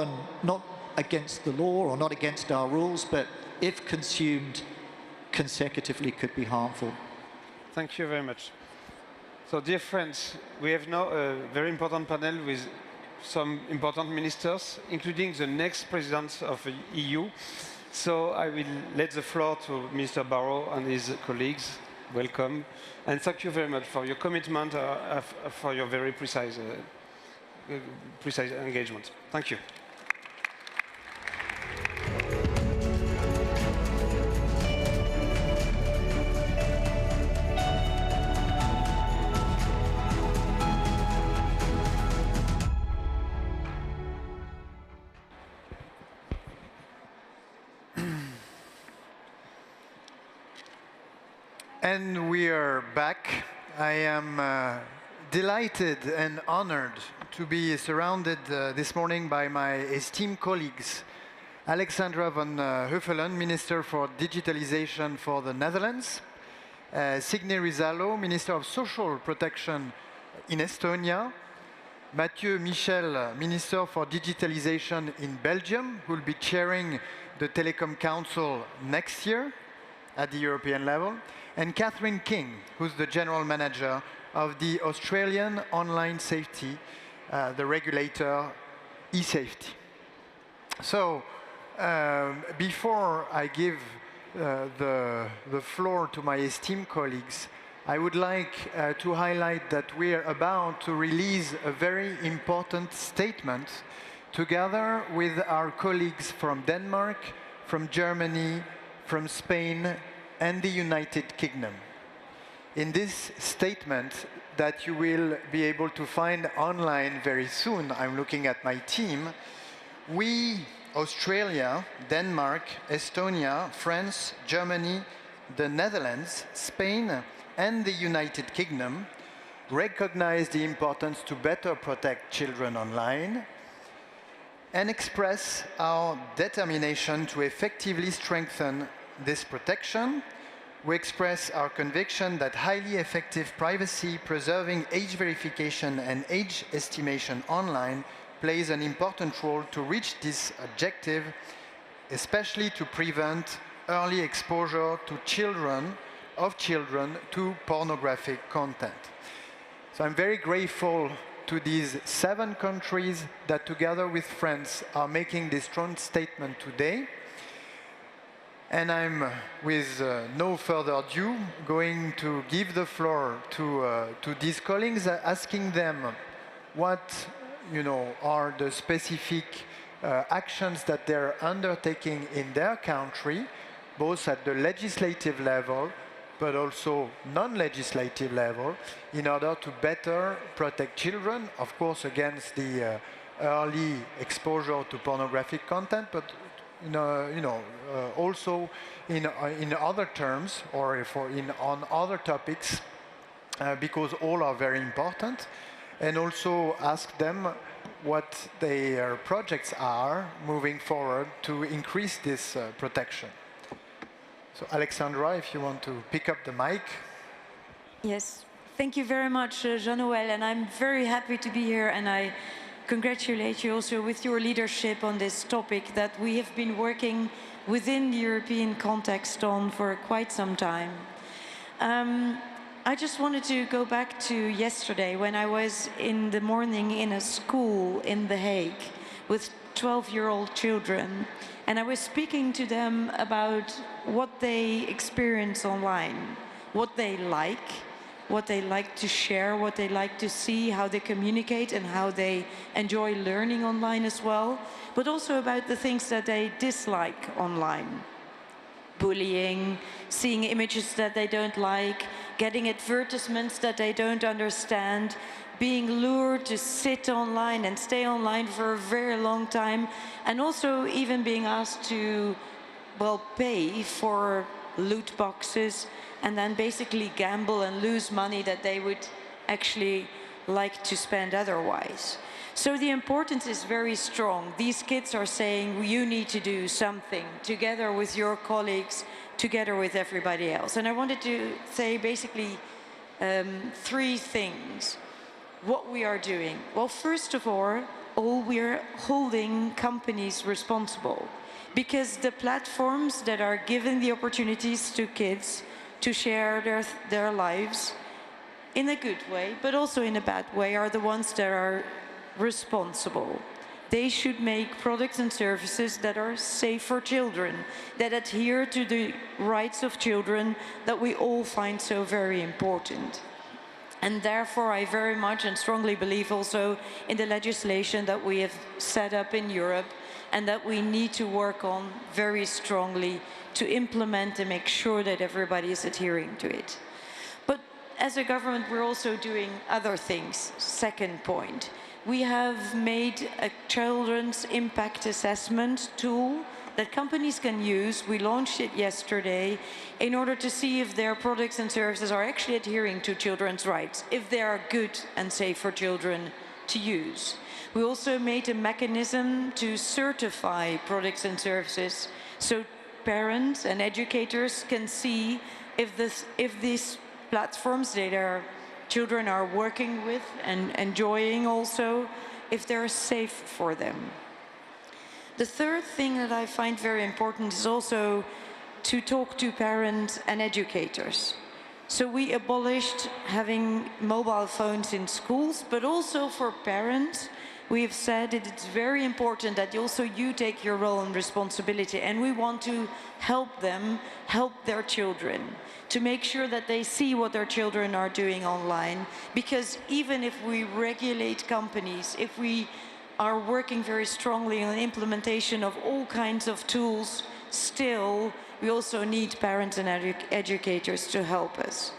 against the law or not against our rules, but if consumed consecutively could be harmful. Thank you very much. So dear friends, we have now a very important panel with some important ministers, including the next president of the EU. So I will let the floor to Minister Barrot and his colleagues. Welcome. And thank you very much for your commitment, for your very precise engagement. Thank you. And we are back. I am delighted and honored to be surrounded this morning by my esteemed colleagues, Alexandra van Huffelen, Minister for Digitalization for the Netherlands, Signe Rizalo, Minister of Social Protection in Estonia, Mathieu Michel, Minister for Digitalization in Belgium, who will be chairing the Telecom Council next year at the European level, and Catherine King, who's the General Manager of the Australian Online Safety, the regulator eSafety. So, before I give the floor to my esteemed colleagues, I would like to highlight that we are about to release a very important statement together with our colleagues from Denmark, from Germany, from Spain, and the United Kingdom. In this statement that you will be able to find online very soon, I'm looking at my team, we, Australia, Denmark, Estonia, France, Germany, the Netherlands, Spain, and the United Kingdom recognize the importance to better protect children online and express our determination to effectively strengthen this protection. We express our conviction that highly effective privacy-preserving age verification and age estimation online plays an important role to reach this objective, especially to prevent early exposure to children to pornographic content. So I'm very grateful to these 7 countries that together with France are making this strong statement today. And I'm, with no further ado, going to give the floor to these colleagues, asking them what are the specific actions that they're undertaking in their country, both at the legislative level, but also non-legislative level, in order to better protect children, of course, against the early exposure to pornographic content, but also in other terms or on other topics, because all are very important, and also ask them what their projects are moving forward to increase this protection. So Alexandra, if you want to pick up the mic. Yes, thank you very much, Jean-Noël, and I'm very happy to be here, and I congratulate you also with your leadership on this topic that we have been working within the European context on for quite some time. I just wanted to go back to yesterday when I was in the morning in a school in The Hague with 12-year-old children, and I was speaking to them about what they experience online, what they like to share, what they like to see, how they communicate and how they enjoy learning online as well, but also about the things that they dislike online. Bullying, seeing images that they don't like, getting advertisements that they don't understand, being lured to sit online and stay online for a very long time, and also even being asked to, well, pay for loot boxes and then basically gamble and lose money that they would actually like to spend otherwise. So the importance is very strong. These kids are saying, you need to do something together with your colleagues, together with everybody else. And I wanted to say basically 3 things. What we are doing. Well, first of all, we're holding companies responsible, because the platforms that are giving the opportunities to kids to share their lives in a good way, but also in a bad way, are the ones that are responsible. They should make products and services that are safe for children, that adhere to the rights of children that we all find so very important. And therefore, I very much and strongly believe also in the legislation that we have set up in Europe and that we need to work on very strongly to implement and make sure that everybody is adhering to it. But as a government, we're also doing other things. Second point, we have made a children's impact assessment tool that companies can use. We launched it yesterday in order to see if their products and services are actually adhering to children's rights, if they are good and safe for children to use. We also made a mechanism to certify products and services so parents and educators can see if these platforms that our children are working with and enjoying also, if they're safe for them. The third thing that I find very important is also to talk to parents and educators. So we abolished having mobile phones in schools, but also for parents, we have said that it's very important that also you take your role and responsibility, and we want to help them help their children, to make sure that they see what their children are doing online, because even if we regulate companies, if we are working very strongly on the implementation of all kinds of tools, still we also need parents and educators to help us.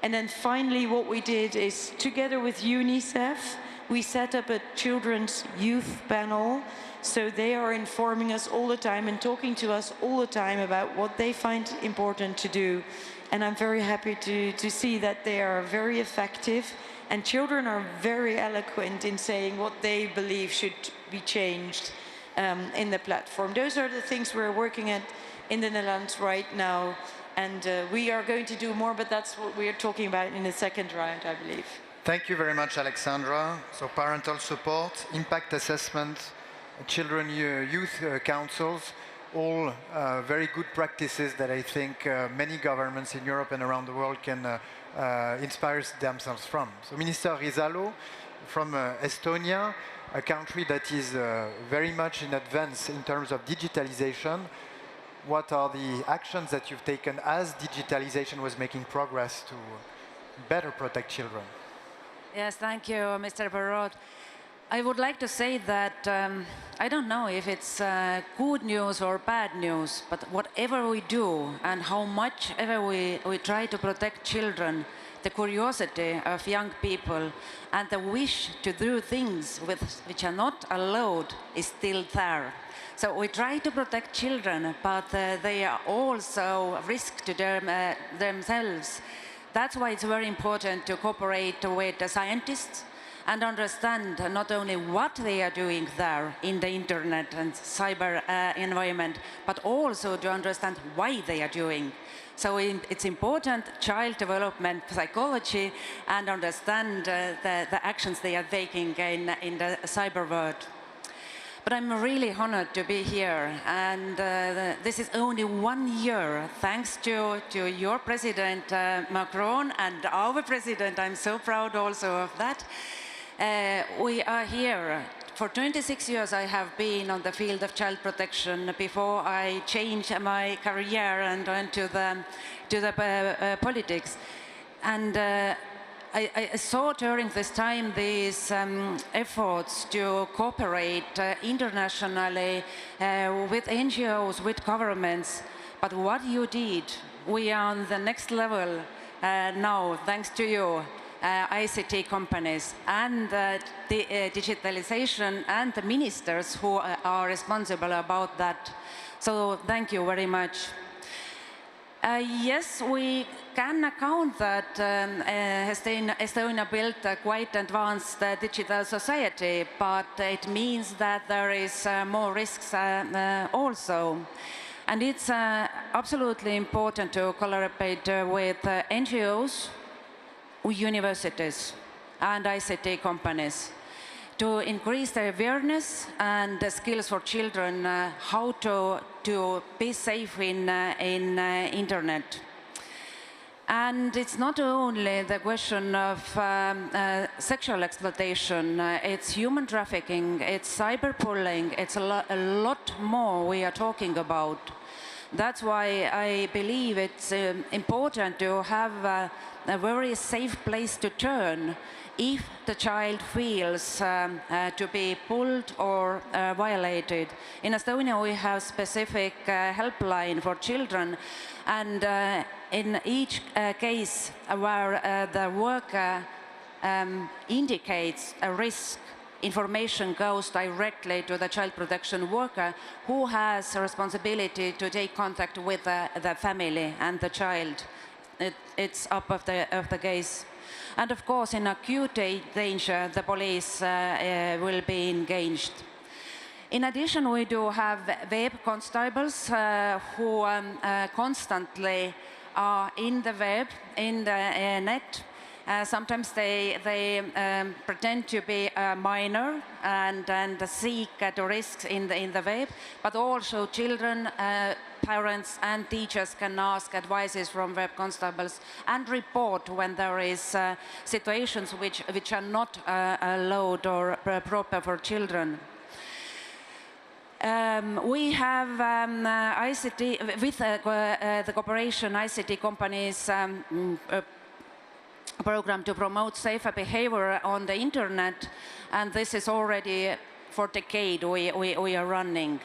And then finally what we did is, together with UNICEF, we set up a children's youth panel, so they are informing us all the time and talking to us all the time about what they find important to do. And I'm very happy to see that they are very effective, and children are very eloquent in saying what they believe should be changed in the platform. Those are the things we're working at in the Netherlands right now, and we are going to do more, but that's what we are talking about in the second round, I believe. Thank you very much, Alexandra. So parental support, impact assessment, children youth councils, all very good practices that I think many governments in Europe and around the world can inspire themselves from. So Minister Riisalo from Estonia, a country that is very much in advance in terms of digitalization. What are the actions that you've taken as digitalization was making progress to better protect children? Yes, thank you, Mr. Barrot. I would like to say that I don't know if it's good news or bad news, but whatever we do and how much ever we try to protect children, the curiosity of young people and the wish to do things which are not allowed is still there. So we try to protect children, but they are also risk to themselves. That's why it's very important to cooperate with the scientists and understand not only what they are doing there in the internet and cyber environment, but also to understand why they are doing. So it's important, child development psychology, and understand the actions they are taking in the cyber world. But I'm really honored to be here, and this is only 1 year, thanks to your President Macron and our President. I'm so proud also of that. We are here. For 26 years I have been on the field of child protection before I changed my career and went to the politics. And I saw during this time these efforts to cooperate internationally with NGOs, with governments. But what you did, we are on the next level now, thanks to you, ICT companies, and the digitalization, and the ministers who are responsible about that. So thank you very much. Yes, we can account that Estonia built a quite advanced digital society, but it means that there is more risks also. And it's absolutely important to collaborate with NGOs, universities, and ICT companies to increase the awareness and the skills for children how to be safe in internet. And it's not only the question of sexual exploitation, it's human trafficking, it's cyberbullying, it's a lot more we are talking about. That's why I believe it's important to have a very safe place to turn if the child feels to be pulled or violated. In Estonia we have specific helpline for children, and in each case where the worker indicates a risk, information goes directly to the child protection worker, who has a responsibility to take contact with the family and the child. It's up of the case. And of course, in acute danger, the police will be engaged. In addition, we do have web constables who constantly are in the web, in the net. Sometimes they pretend to be a minor and seek the risks in the web, but also children, parents and teachers can ask advices from web constables and report when there is situations which are not allowed or proper for children. We have ICT, with the cooperation ICT companies, program to promote safer behavior on the internet, and this is already for decade we are running.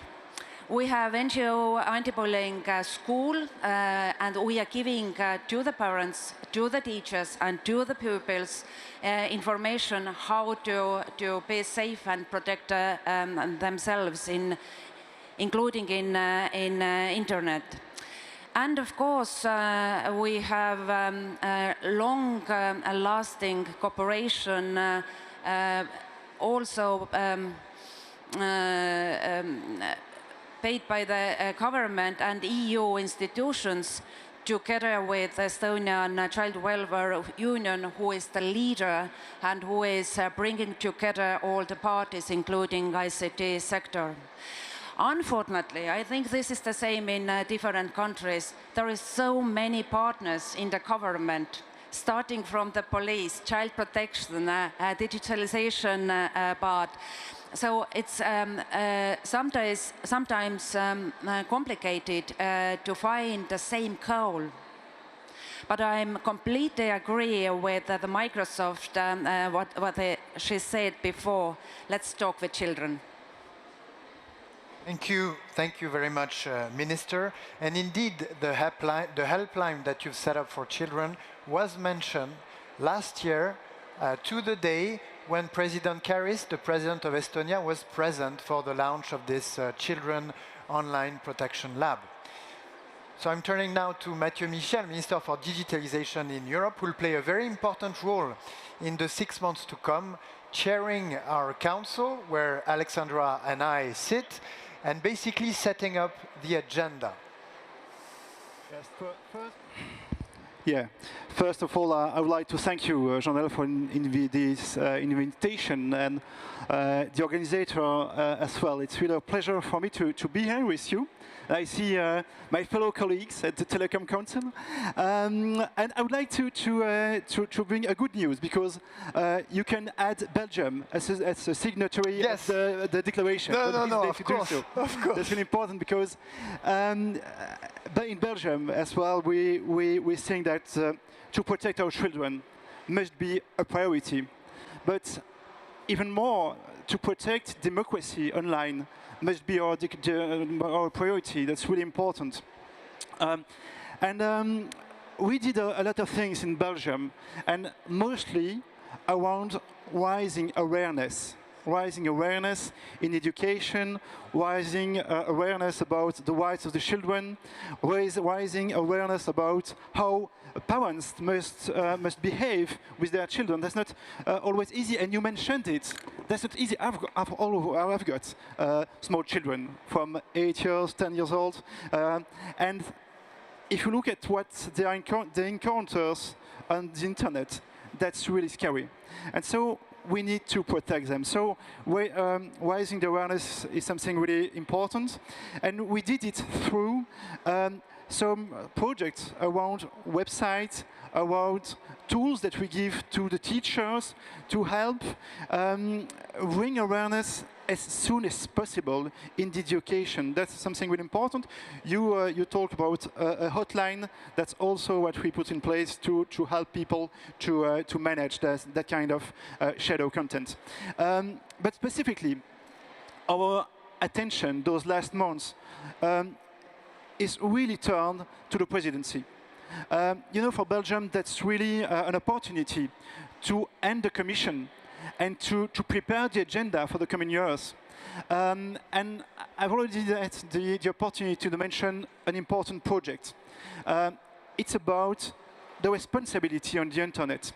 We have NGO anti-bullying school, and we are giving to the parents, to the teachers, and to the pupils information how to be safe and protect themselves, including in internet. And of course, we have long-lasting cooperation, also paid by the government and EU institutions, together with Estonian Child Welfare Union, who is the leader and who is bringing together all the parties, including ICT sector. Unfortunately, I think this is the same in different countries. There is so many partners in the government, starting from the police, child protection, digitalization part. So it's sometimes complicated to find the same goal. But I'm completely agree with the Microsoft, what she said before. Let's talk with children. Thank you very much, Minister. And indeed, the helpline that you've set up for children was mentioned last year to the day when President Karis, the President of Estonia, was present for the launch of this Children Online Protection Lab. So I'm turning now to Mathieu Michel, Minister for Digitalization in Europe, who will play a very important role in the 6 months to come, chairing our council, where Alexandra and I sit, and basically setting up the agenda. Yeah. First of all, I would like to thank you, Jean-Noël, for this invitation and the organizer as well. It's really a pleasure for me to be here with you. I see my fellow colleagues at the Telecom Council. And I would like to bring a good news, because you can add Belgium as a signatory yes. of the declaration. No, of course. So. Of course. That's really important, because but in Belgium as well, we think that to protect our children must be a priority. But even more, to protect democracy online must be our priority. That's really important. We did a lot of things in Belgium, and mostly around raising awareness in education, raising awareness about the rights of the children, raising awareness about how parents must behave with their children. That's not always easy, and you mentioned it. That's not easy. I've got small children from 8 years, 10 years old, and if you look at what they encounters on the internet, that's really scary. And so we need to protect them. So raising the awareness is something really important. And we did it through some projects around websites, around tools that we give to the teachers to help bring awareness as soon as possible in the education. That's something really important. You talked about a hotline. That's also what we put in place to help people to manage that kind of shadow content. But specifically, our attention those last months is really turned to the presidency. For Belgium, that's really an opportunity to end the Commission and to prepare the agenda for the coming years. And I've already had the opportunity to mention an important project. It's about the responsibility on the internet.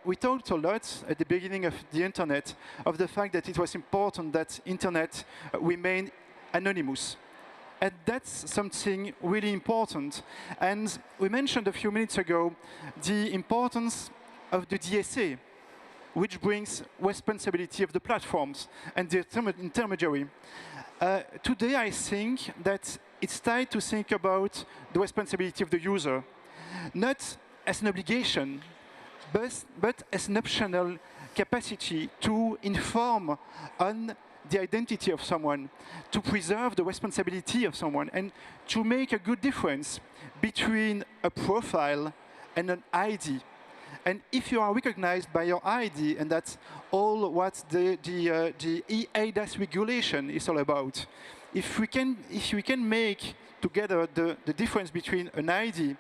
We talked a lot at the beginning of the internet of the fact that it was important that internet remain anonymous. And that's something really important. And we mentioned a few minutes ago the importance of the DSA, which brings responsibility of the platforms and the intermediary. Today, I think that it's time to think about the responsibility of the user, not as an obligation, but as an optional capacity to inform on the identity of someone, to preserve the responsibility of someone, and to make a good difference between a profile and an ID. And if you are recognized by your ID, and that's all what the EADAS regulation is all about, if we can make together the difference between an ID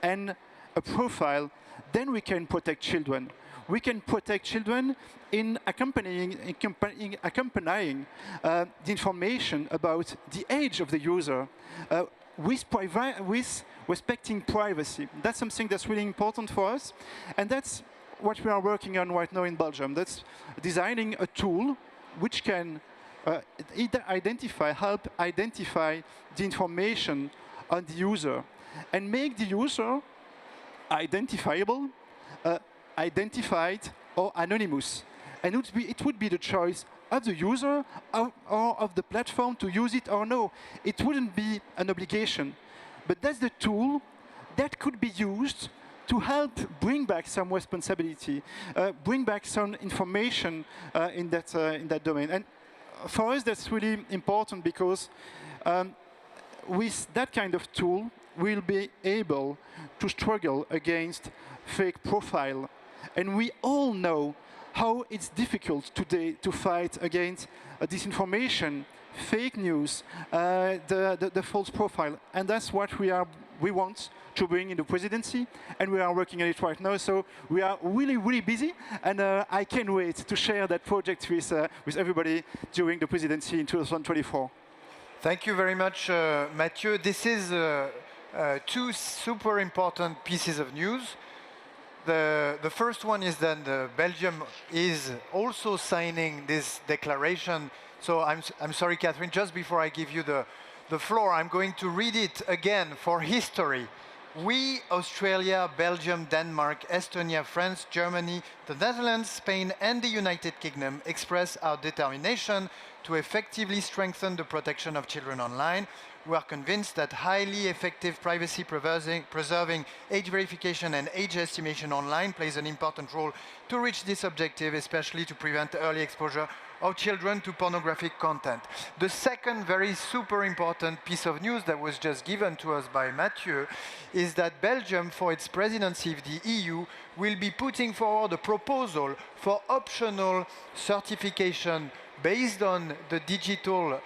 and a profile, then we can protect children. We can protect children in accompanying the information about the age of the user, with respecting privacy. That's something that's really important for us, and that's what we are working on right now in Belgium. That's designing a tool which can help identify the information on the user and make the user identifiable, identified, or anonymous. And it would be the choice of the user or of the platform to use it or no. It wouldn't be an obligation. But that's the tool that could be used to help bring back some responsibility, bring back some information in that domain. And for us, that's really important, because with that kind of tool, we'll be able to struggle against fake profile. And we all know how it's difficult today to fight against disinformation, fake news, the false profile. And that's what we want to bring in the presidency, and we are working on it right now. So we are really, really busy, and I can't wait to share that project with everybody during the presidency in 2024. Thank you very much, Mathieu. This is two super important pieces of news. The first one is that Belgium is also signing this declaration. So I'm sorry, Catherine, just before I give you the floor, I'm going to read it again for history. We, Australia, Belgium, Denmark, Estonia, France, Germany, the Netherlands, Spain, and the United Kingdom express our determination to effectively strengthen the protection of children online. We are convinced that highly effective privacy preserving age verification and age estimation online plays an important role to reach this objective, especially to prevent early exposure of children to pornographic content. The second very super important piece of news that was just given to us by Mathieu is that Belgium, for its presidency of the EU, will be putting forward a proposal for optional certification based on the digital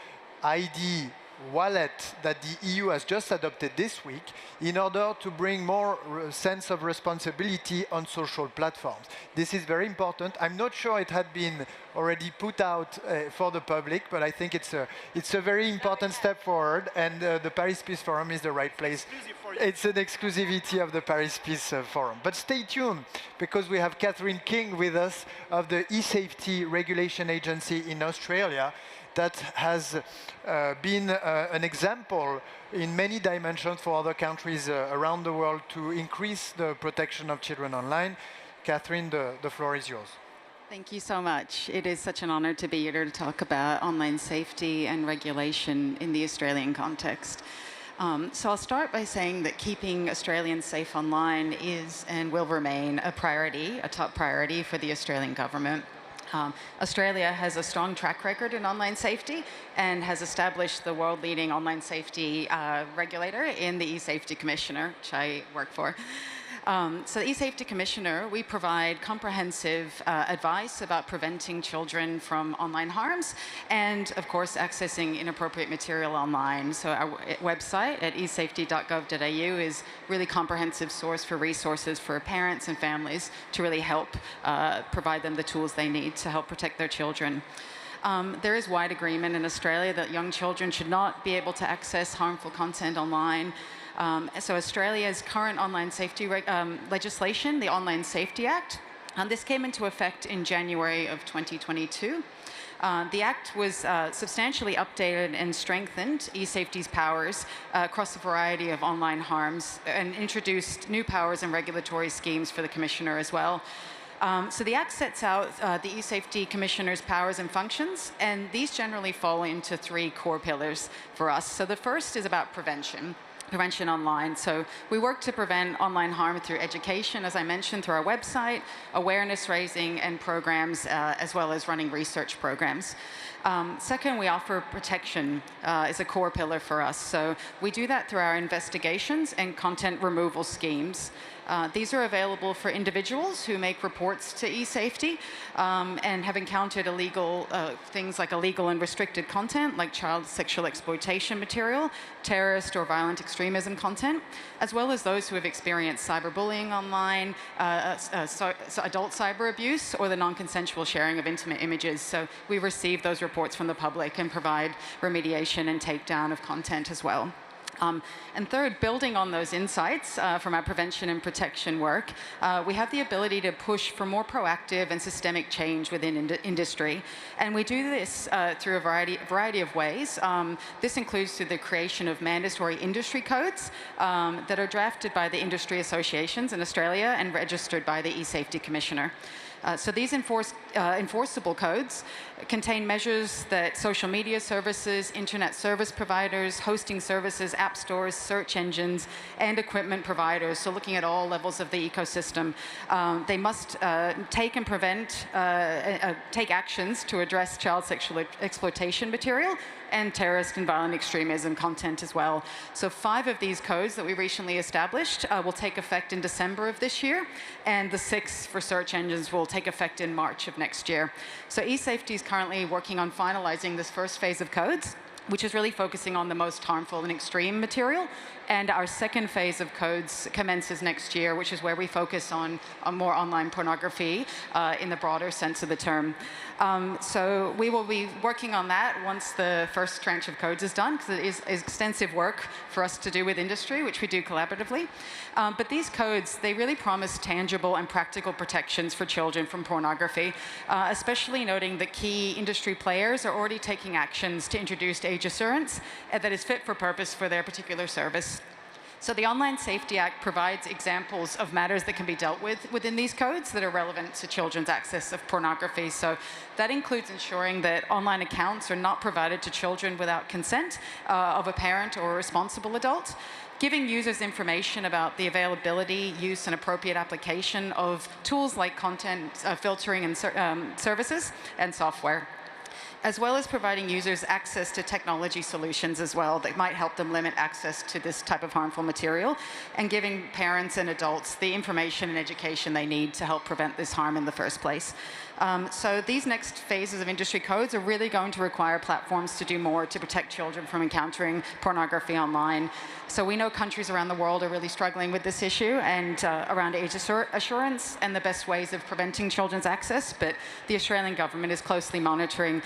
ID wallet that the EU has just adopted this week in order to bring more sense of responsibility on social platforms. This is very important. I'm not sure it had been already put out for the public, but I think it's a very important step forward, and the Paris Peace Forum is the right place. It's an exclusivity of the Paris Peace Forum. But stay tuned, because we have Catherine King with us of the eSafety Regulation Agency in Australia, that has been an example in many dimensions for other countries around the world to increase the protection of children online. Catherine, the floor is yours. Thank you so much. It is such an honor to be here to talk about online safety and regulation in the Australian context. So I'll start by saying that keeping Australians safe online is and will remain a priority, a top priority for the Australian government. Australia has a strong track record in online safety and has established the world-leading online safety regulator in the eSafety Commissioner, which I work for. So the eSafety Commissioner, we provide comprehensive advice about preventing children from online harms and, of course, accessing inappropriate material online. So our website at esafety.gov.au is really comprehensive source for resources for parents and families to really help provide them the tools they need to help protect their children. There is wide agreement in Australia that young children should not be able to access harmful content online. So Australia's current online safety legislation, the Online Safety Act, this came into effect in January of 2022. The Act was substantially updated and strengthened eSafety's powers across a variety of online harms and introduced new powers and regulatory schemes for the Commissioner as well. So the Act sets out the eSafety Commissioner's powers and functions, and these generally fall into three core pillars for us. So the first is about prevention online. So we work to prevent online harm through education, as I mentioned, through our website, awareness raising and programs, as well as running research programs. Second, we offer protection is a core pillar for us. So we do that through our investigations and content removal schemes. These are available for individuals who make reports to eSafety and have encountered illegal things like illegal and restricted content, like child sexual exploitation material, terrorist or violent extremism content, as well as those who have experienced cyberbullying online, adult cyber abuse, or the non-consensual sharing of intimate images. So we receive those reports from the public and provide remediation and takedown of content as well. And third, building on those insights from our prevention and protection work, we have the ability to push for more proactive and systemic change within industry. And we do this through a variety of ways. This includes through the creation of mandatory industry codes that are drafted by the industry associations in Australia and registered by the eSafety Commissioner. So these enforceable codes contain measures that social media services, internet service providers, hosting services, app stores, search engines, and equipment providers, so looking at all levels of the ecosystem, they must take and prevent, take actions to address child sexual exploitation material and terrorist and violent extremism content as well. So 5 of these codes that we recently established will take effect in December of this year, and the 6 for search engines will take effect in March of next year. So eSafety is currently working on finalizing this first phase of codes, which is really focusing on the most harmful and extreme material. And our second phase of codes commences next year, which is where we focus on more online pornography in the broader sense of the term. So we will be working on that once the first tranche of codes is done, because it is extensive work for us to do with industry, which we do collaboratively. But these codes, they really promise tangible and practical protections for children from pornography, especially noting that key industry players are already taking actions to introduce age assurance that is fit for purpose for their particular service. So the Online Safety Act provides examples of matters that can be dealt with within these codes that are relevant to children's access of pornography. So that includes ensuring that online accounts are not provided to children without consent of a parent or a responsible adult, giving users information about the availability, use, and appropriate application of tools like content filtering and services and software, as well as providing users access to technology solutions as well that might help them limit access to this type of harmful material, and giving parents and adults the information and education they need to help prevent this harm in the first place. So these next phases of industry codes are really going to require platforms to do more to protect children from encountering pornography online. So we know countries around the world are really struggling with this issue and around age assurance and the best ways of preventing children's access, but the Australian government is closely monitoring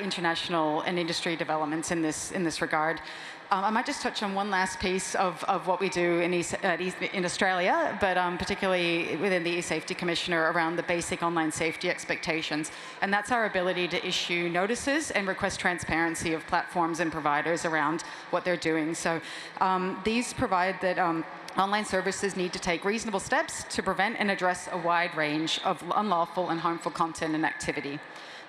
international and industry developments in this regard. I might just touch on one last piece of what we do in Australia, but particularly within the eSafety Commissioner around the basic online safety expectations. And that's our ability to issue notices and request transparency of platforms and providers around what they're doing. So these provide that online services need to take reasonable steps to prevent and address a wide range of unlawful and harmful content and activity.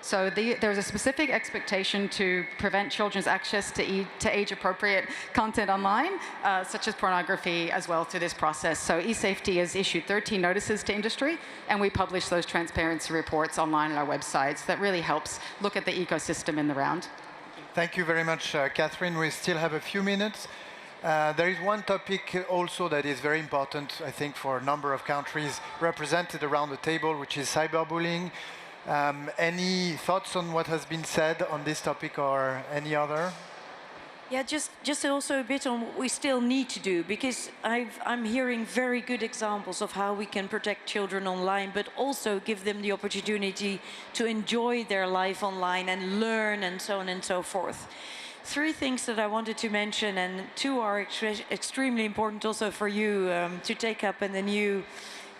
So there's a specific expectation to prevent children's access to age-appropriate content online, such as pornography, as well through this process. So eSafety has issued 13 notices to industry, and we publish those transparency reports online on our websites. That really helps look at the ecosystem in the round. Thank you very much, Catherine. We still have a few minutes. There is one topic also that is very important, I think, for a number of countries represented around the table, which is cyberbullying. Any thoughts on what has been said on this topic or any other? Yeah, just also a bit on what we still need to do, because I'm hearing very good examples of how we can protect children online, but also give them the opportunity to enjoy their life online and learn and so on and so forth. Three things that I wanted to mention, and two are extremely important also for you to take up in the new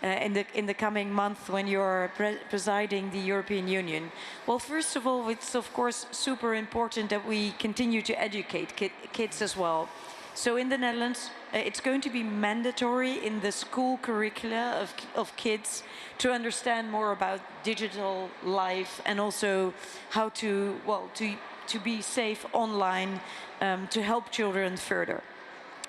in the coming month when you're presiding the European Union. Well, first of all, it's of course super important that we continue to educate kids as well. So in the Netherlands, it's going to be mandatory in the school curricula of kids to understand more about digital life and also how to be safe online to help children further.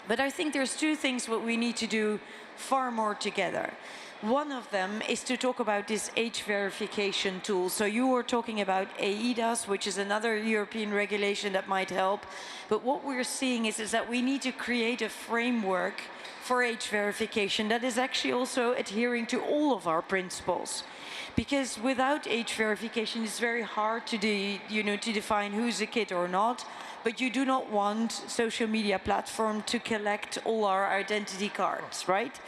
But I think there's two things what we need to do far more together. One of them is to talk about this age verification tool. So you were talking about EIDAS, which is another European regulation that might help. But what we're seeing is that we need to create a framework for age verification that is actually also adhering to all of our principles. Because without age verification, it's very hard to define who's a kid or not. But you do not want social media platform to collect all our identity cards, right?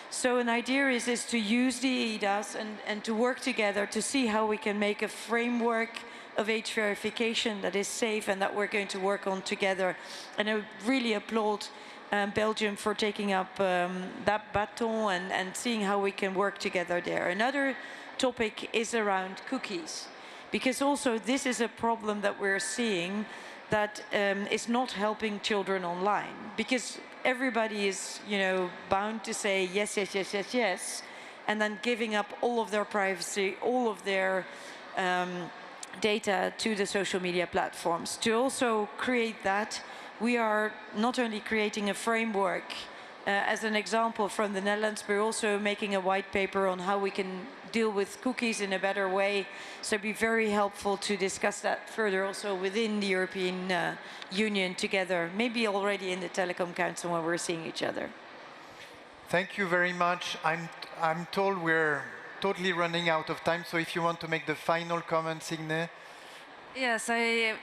So an idea is to use the EIDAS and to work together to see how we can make a framework of age verification that is safe and that we're going to work on together. And I really applaud Belgium for taking up that baton and seeing how we can work together there. Another topic is around cookies, because also this is a problem that we're seeing that is not helping children online, because everybody is, bound to say yes, yes, yes, yes, yes, and then giving up all of their privacy, all of their data to the social media platforms. To also create that, we are not only creating a framework as an example from the Netherlands, but we're also making a white paper on how we can deal with cookies in a better way. So it'd be very helpful to discuss that further also within the European Union together, maybe already in the Telecom Council when we're seeing each other. Thank you very much. I'm told we're totally running out of time, so if you want to make the final comment, Signe. Yes, I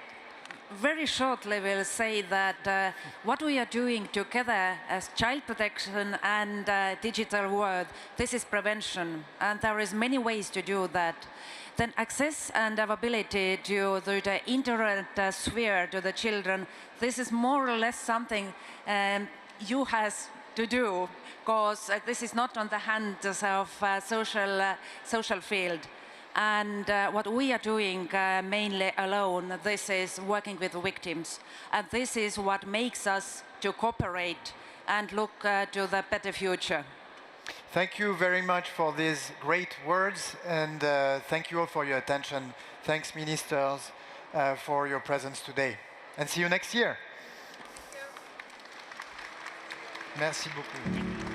very shortly will say that what we are doing together as child protection and digital world, this is prevention, and there is many ways to do that. Then access and availability to the internet sphere to the children, this is more or less something you has to do, because this is not on the hands of social field. And what we are doing mainly alone, this is working with victims. And this is what makes us to cooperate and look to the better future. Thank you very much for these great words, and thank you all for your attention. Thanks, ministers, for your presence today. And see you next year. Merci beaucoup.